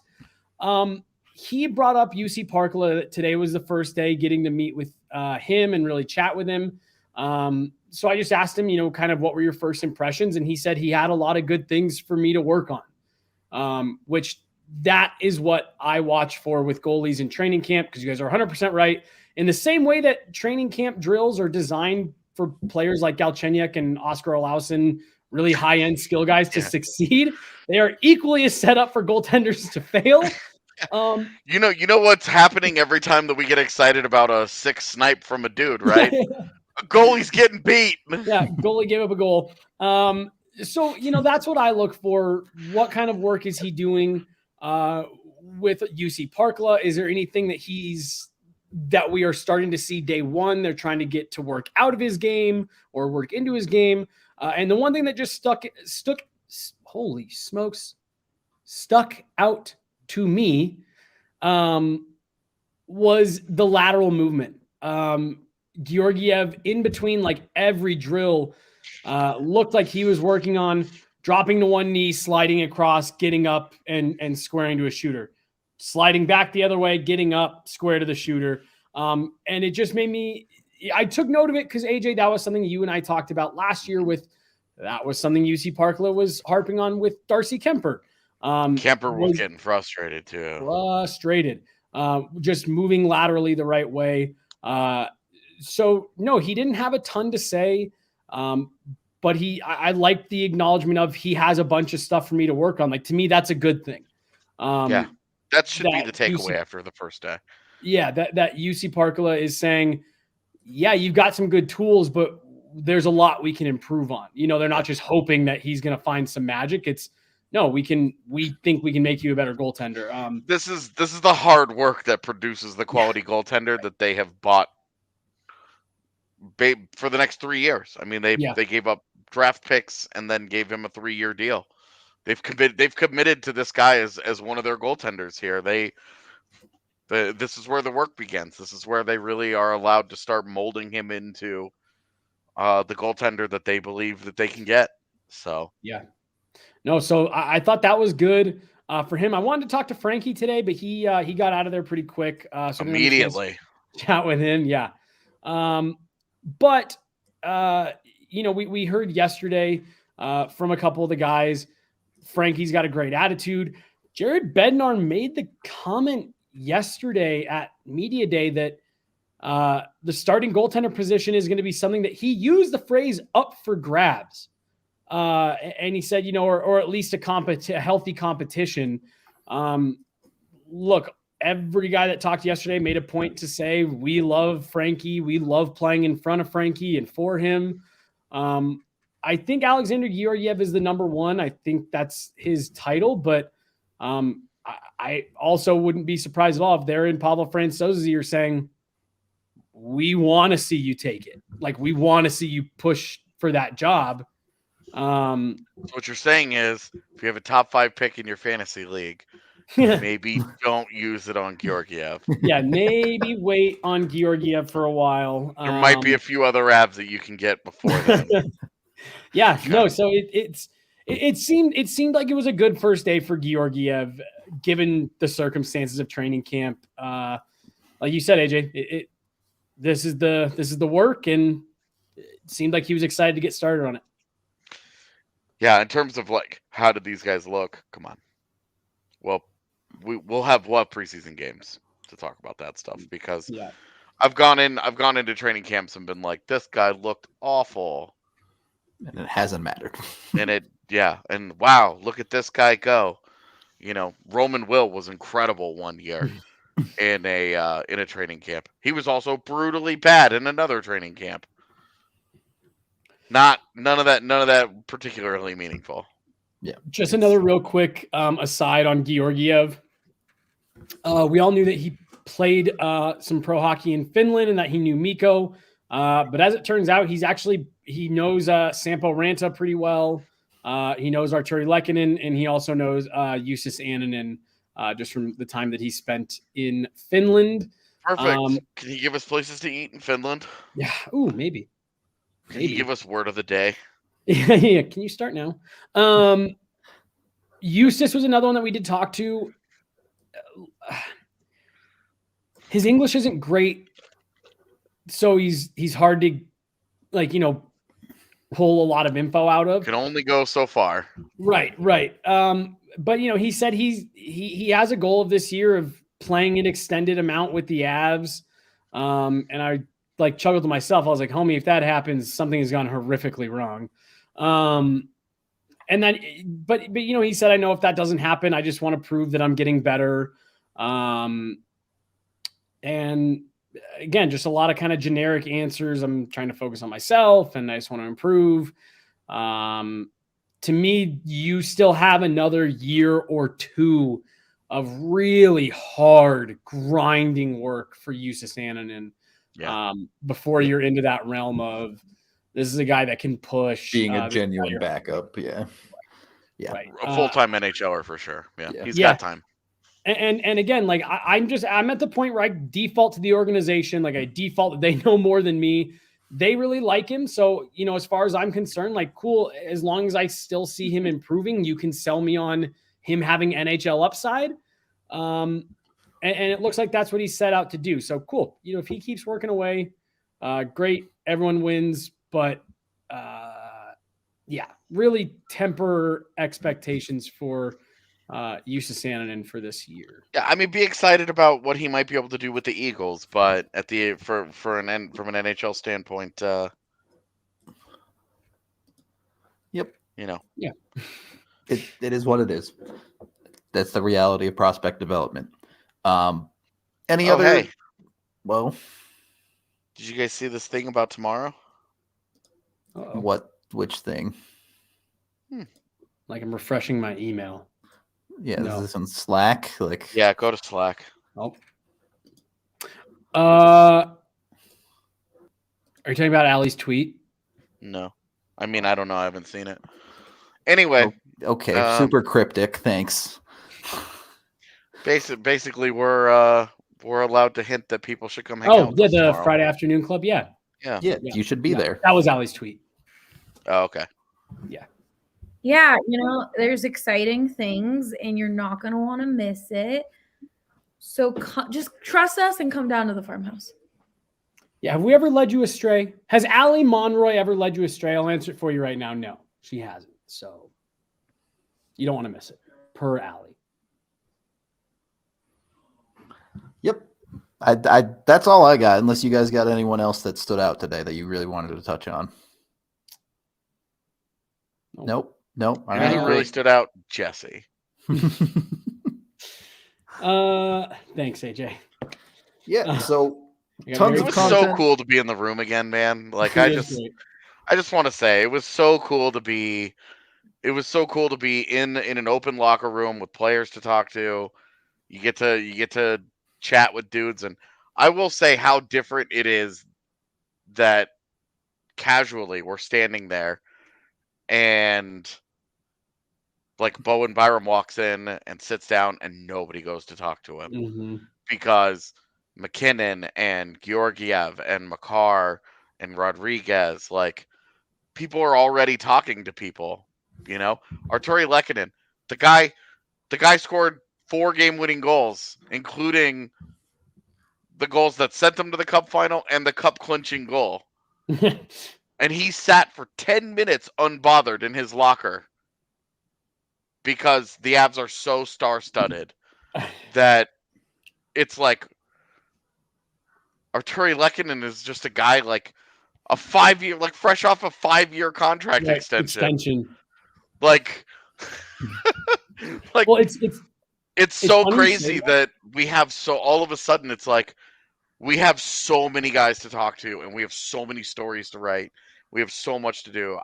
he brought up UC Parkla. Today was the first day getting to meet with him and really chat with him. So I just asked him, kind of what were your first impressions? And he said he had a lot of good things for me to work on, which that is what I watch for with goalies in training camp, because you guys are 100% right. In the same way that training camp drills are designed for players like Galchenyuk and Oscar Olausson, really high-end skill guys to succeed, they are equally as set up for goaltenders to fail. You know what's happening every time that we get excited about a 6 snipe from a dude, right? A goalie's getting beat. Yeah, goalie gave up a goal. So, that's what I look for. What kind of work is he doing with UC Parkla? Is there anything that we are starting to see day one? They're trying to get to work out of his game or work into his game. And the one thing that just stuck out to me was the lateral movement. Georgiev, in between like every drill, looked like he was working on dropping to one knee, sliding across, getting up and squaring to a shooter, sliding back the other way, getting up, square to the shooter. And it just made me, I took note of it because AJ, that was something you and I talked about last year that was something UC Parkla was harping on with Darcy Kemper. Kemper was getting frustrated too. Just moving laterally the right way. So no, he didn't have a ton to say. But I like the acknowledgement of he has a bunch of stuff for me to work on. Like, to me, that's a good thing. That should be the takeaway after the first day. Yeah, that UC Parkla is saying, yeah, you've got some good tools, but there's a lot we can improve on. They're not just hoping that he's going to find some magic. It's no, we think we can make you a better goaltender. This is the hard work that produces the quality goaltender that they have bought for the next 3 years. I mean, they gave up draft picks and then gave him a 3-year deal. They've committed to this guy as one of their goaltenders here. This is where the work begins. This is where they really are allowed to start molding him into the goaltender that they believe that they can get. So so I thought that was good for him. I wanted to talk to Frankie today, but he got out of there pretty quick. So immediately chat with him. Yeah. But we heard yesterday from a couple of the guys, Frankie's got a great attitude. Jared Bednar made the comment yesterday at Media Day that the starting goaltender position is going to be something that he used the phrase up for grabs. And he said, or at least a healthy competition. Look, every guy that talked yesterday made a point to say, we love Frankie. We love playing in front of Frankie and for him. I think Alexander Georgiev is the number one. I think that's his title, but I also wouldn't be surprised at all if they're in Pavel Francouz's ear saying, we want to see you take it. Like, we want to see you push for that job. So what you're saying is, if you have a top 5 pick in your fantasy league, maybe don't use it on Georgiev. Yeah, maybe wait on Georgiev for a while. There might be a few other abs that you can get before then. So it seemed like it was a good first day for Georgiev, given the circumstances of training camp. Like you said, AJ, this is the work, and it seemed like he was excited to get started on it. Yeah, in terms of like, how did these guys look? Come on. Well, we'll have preseason games to talk about that stuff, because I've gone into training camps and been like, this guy looked awful, and it hasn't mattered. And wow, look at this guy go. Roman Will was incredible one year in a training camp. He was also brutally bad in another training camp. None of that particularly meaningful. Yeah. Just another real quick aside on Georgiev. We all knew that he played some pro hockey in Finland and that he knew Mikko. But as it turns out, he knows Sampo Ranta pretty well. He knows Arturi Lehkonen, and he also knows Justus Annunen just from the time that he spent in Finland. Perfect. Can you give us places to eat in Finland? Yeah. Ooh, maybe. Can you give us word of the day? Yeah. Can you start now? Justus was another one that we did talk to. His English isn't great, so he's hard to pull a lot of info out of. Can only go so far. Right. But he said he has a goal of this year of playing an extended amount with the Avs. And I chuckled to myself. I was like, homie, if that happens, something has gone horrifically wrong. And then, but he said, I know if that doesn't happen, I just want to prove that I'm getting better. And again, just a lot of kind of generic answers. I'm trying to focus on myself and I just want to improve. To me, you still have another year or two of really hard grinding work for Justus Annunen before you're into that realm of This is a guy that can push. Being a this genuine entire- backup. Yeah. Yeah. Right. A full-time NHLer for sure. Yeah, Yeah. he's Yeah. got time. And again, like I'm at the point where I default to the organization. Like I default that they know more than me. They really like him. So, as far as I'm concerned, like cool, as long as I still see him improving, you can sell me on him having NHL upside. And it looks like that's what he set out to do. So cool. If he keeps working away, great. Everyone wins. But really temper expectations for Jussi Sananen for this year. Yeah, I mean, be excited about what he might be able to do with the Eagles, but from an NHL standpoint, Yep. Yeah. It is what it is. That's the reality of prospect development. Any other? Hey, Well, did you guys see this thing about tomorrow? Uh-oh. which thing? Like I'm refreshing my email. Yeah, No. is this on Slack? Like, Yeah, go to Slack. Oh. Are you talking about Allie's tweet? No, I mean, I don't know. I haven't seen it. Anyway, okay, super cryptic. Thanks. basically, we're allowed to hint that people should come hang out. Oh, with yeah, us the tomorrow. Friday afternoon club. Yeah. Yeah. You should be there. That was Allie's tweet. Oh, okay. Yeah, there's exciting things and you're not going to want to miss it. So just trust us and come down to the farmhouse. Yeah. Have we ever led you astray? Has Allie Monroy ever led you astray? I'll answer it for you right now. No, she hasn't. So you don't want to miss it. Per Allie. Yep. I that's all I got, unless you guys got anyone else that stood out today that you really wanted to touch on. Nope. All You know who right. really stood out? Jesse. Thanks, AJ. Yeah. So I got Tons It of was content. so cool to be in the room again, man. Like It is great. I just want to say it was so cool to be in an open locker room with players to talk to. You get to chat with dudes, and I will say how different it is that casually we're standing there and like Bowen Byram walks in and sits down and nobody goes to talk to him Mhm. because McKinnon and Georgiev and Makar and Rodrigues, like people are already talking to people, Arturi Lehkonen, the guy scored 4 game-winning goals, including the goals that sent them to the cup final and the cup clinching goal. And he sat for 10 minutes unbothered in his locker because the Avs are so star-studded that it's like Arturi Lehkonen is just a guy like a 5-year, like fresh off a 5-year contract extension. Like, well, it's so funny crazy that we have all of a sudden it's like we have so many guys to talk to and we have so many stories to write. We have so much to do.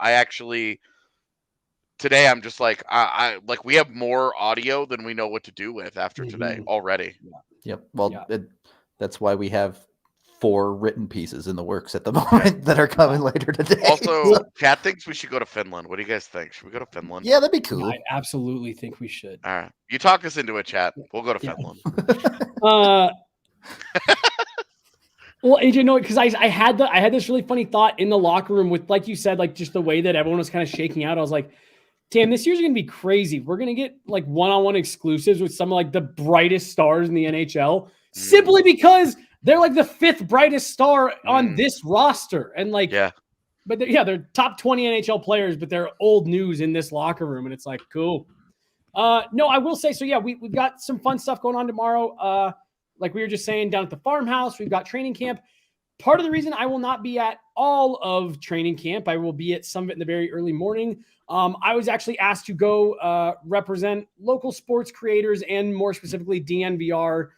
Today I'm just like I like we have more audio than we know what to do with after today already. Yep. Well, that's why we have 4 written pieces in the works at the moment that are coming later today. Also, Kat thinks we should go to Finland. What do you guys think? Should we go to Finland? Yeah, that'd be cool. I absolutely think we should. All right. You talk us into it, chat. We'll go to Finland. Well, AJ, no, because I had this really funny thought in the locker room with, like you said, like just the way that everyone was kind of shaking out. I was like, damn, this year's going to be crazy. We're going to get like one-on-one exclusives with some of like the brightest stars in the NHL simply because they're like the 5th brightest star on this roster. And like, but they're top 20 NHL players, but they're old news in this locker room. And it's like, cool. No, I will say, so yeah, we've got some fun stuff going on tomorrow. Like we were just saying, down at the farmhouse, we've got training camp. Part of the reason I will not be at all of training camp, I will be at some of it in the very early morning. I was actually asked to go represent local sports creators and more specifically DNVR,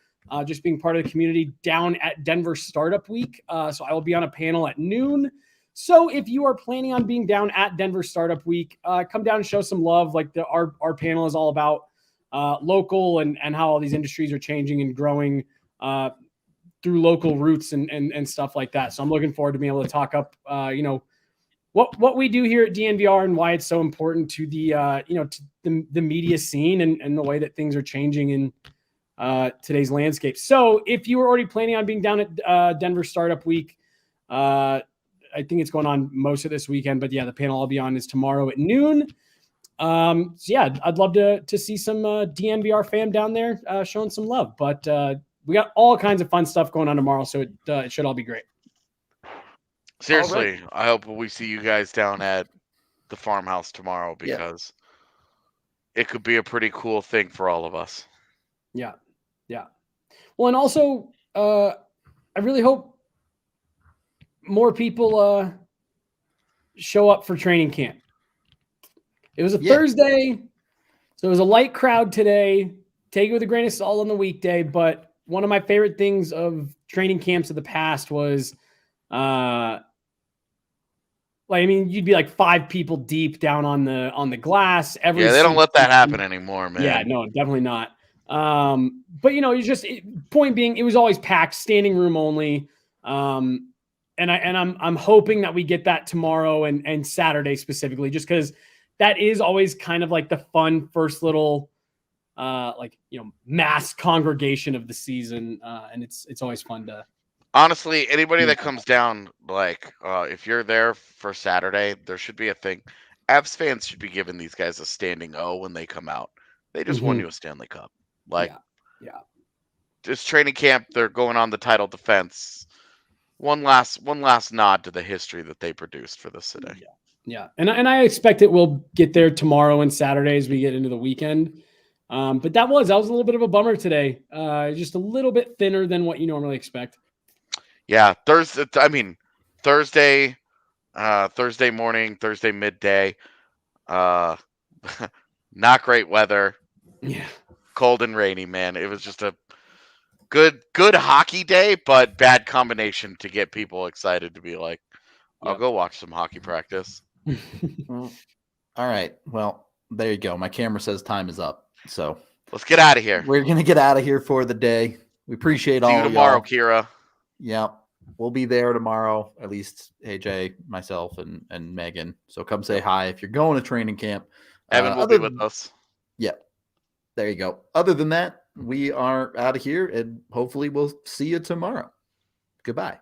just being part of the community down at Denver Startup Week. So I will be on a panel at noon. So if you are planning on being down at Denver Startup Week, come down and show some love. Like our panel is all about local and how all these industries are changing and growing through local roots and stuff like that. So I'm looking forward to being able to talk up, what we do here at DNVR and why it's so important to the the media scene and the way that things are changing in today's landscape. So if you were already planning on being down at Denver Startup Week, I think it's going on most of this weekend, but yeah, the panel I'll be on is tomorrow at noon. So yeah, I'd love to see some DNVR fam down there showing some love, but we got all kinds of fun stuff going on tomorrow, so it should all be great. Seriously, I hope we see you guys down at the farmhouse tomorrow because it could be a pretty cool thing for all of us. Yeah. Yeah. Well, and also, I really hope more people show up for training camp. It was a Thursday, so it was a light crowd today. Take it with a grain of salt on the weekday, but one of my favorite things of training camps of the past was you'd be like 5 people deep down on the glass. They don't let that happen anymore, man. Yeah, no, definitely not. But point being, it was always packed, standing room only. And I'm hoping that we get that tomorrow and Saturday specifically, just because that is always kind of like the fun first little mass congregation of the season. And it's always fun to. Honestly, anybody that comes down, if you're there for Saturday, there should be a thing. Avs fans should be giving these guys a standing O when they come out. They just won you a Stanley Cup. Just training camp, they're going on the title defense. One last nod to the history that they produced for the city. Yeah. And I expect it will get there tomorrow and Saturday as we get into the weekend. But that was a little bit of a bummer today. Just a little bit thinner than what you normally expect. Yeah, Thursday morning, Thursday midday. Not great weather. Yeah. Cold and rainy, man. It was just a good hockey day, but bad combination to get people excited to be like, I'll go watch some hockey practice. All right. Well, there you go. My camera says time is up. So let's get out of here. We're going to get out of here for the day. We appreciate all See you tomorrow, y'all. Kira. Yeah. We'll be there tomorrow, at least AJ, myself, and Megan. So come say hi if you're going to training camp. Evan will be with us. Yeah. There you go. Other than that, we are out of here, and hopefully we'll see you tomorrow. Goodbye.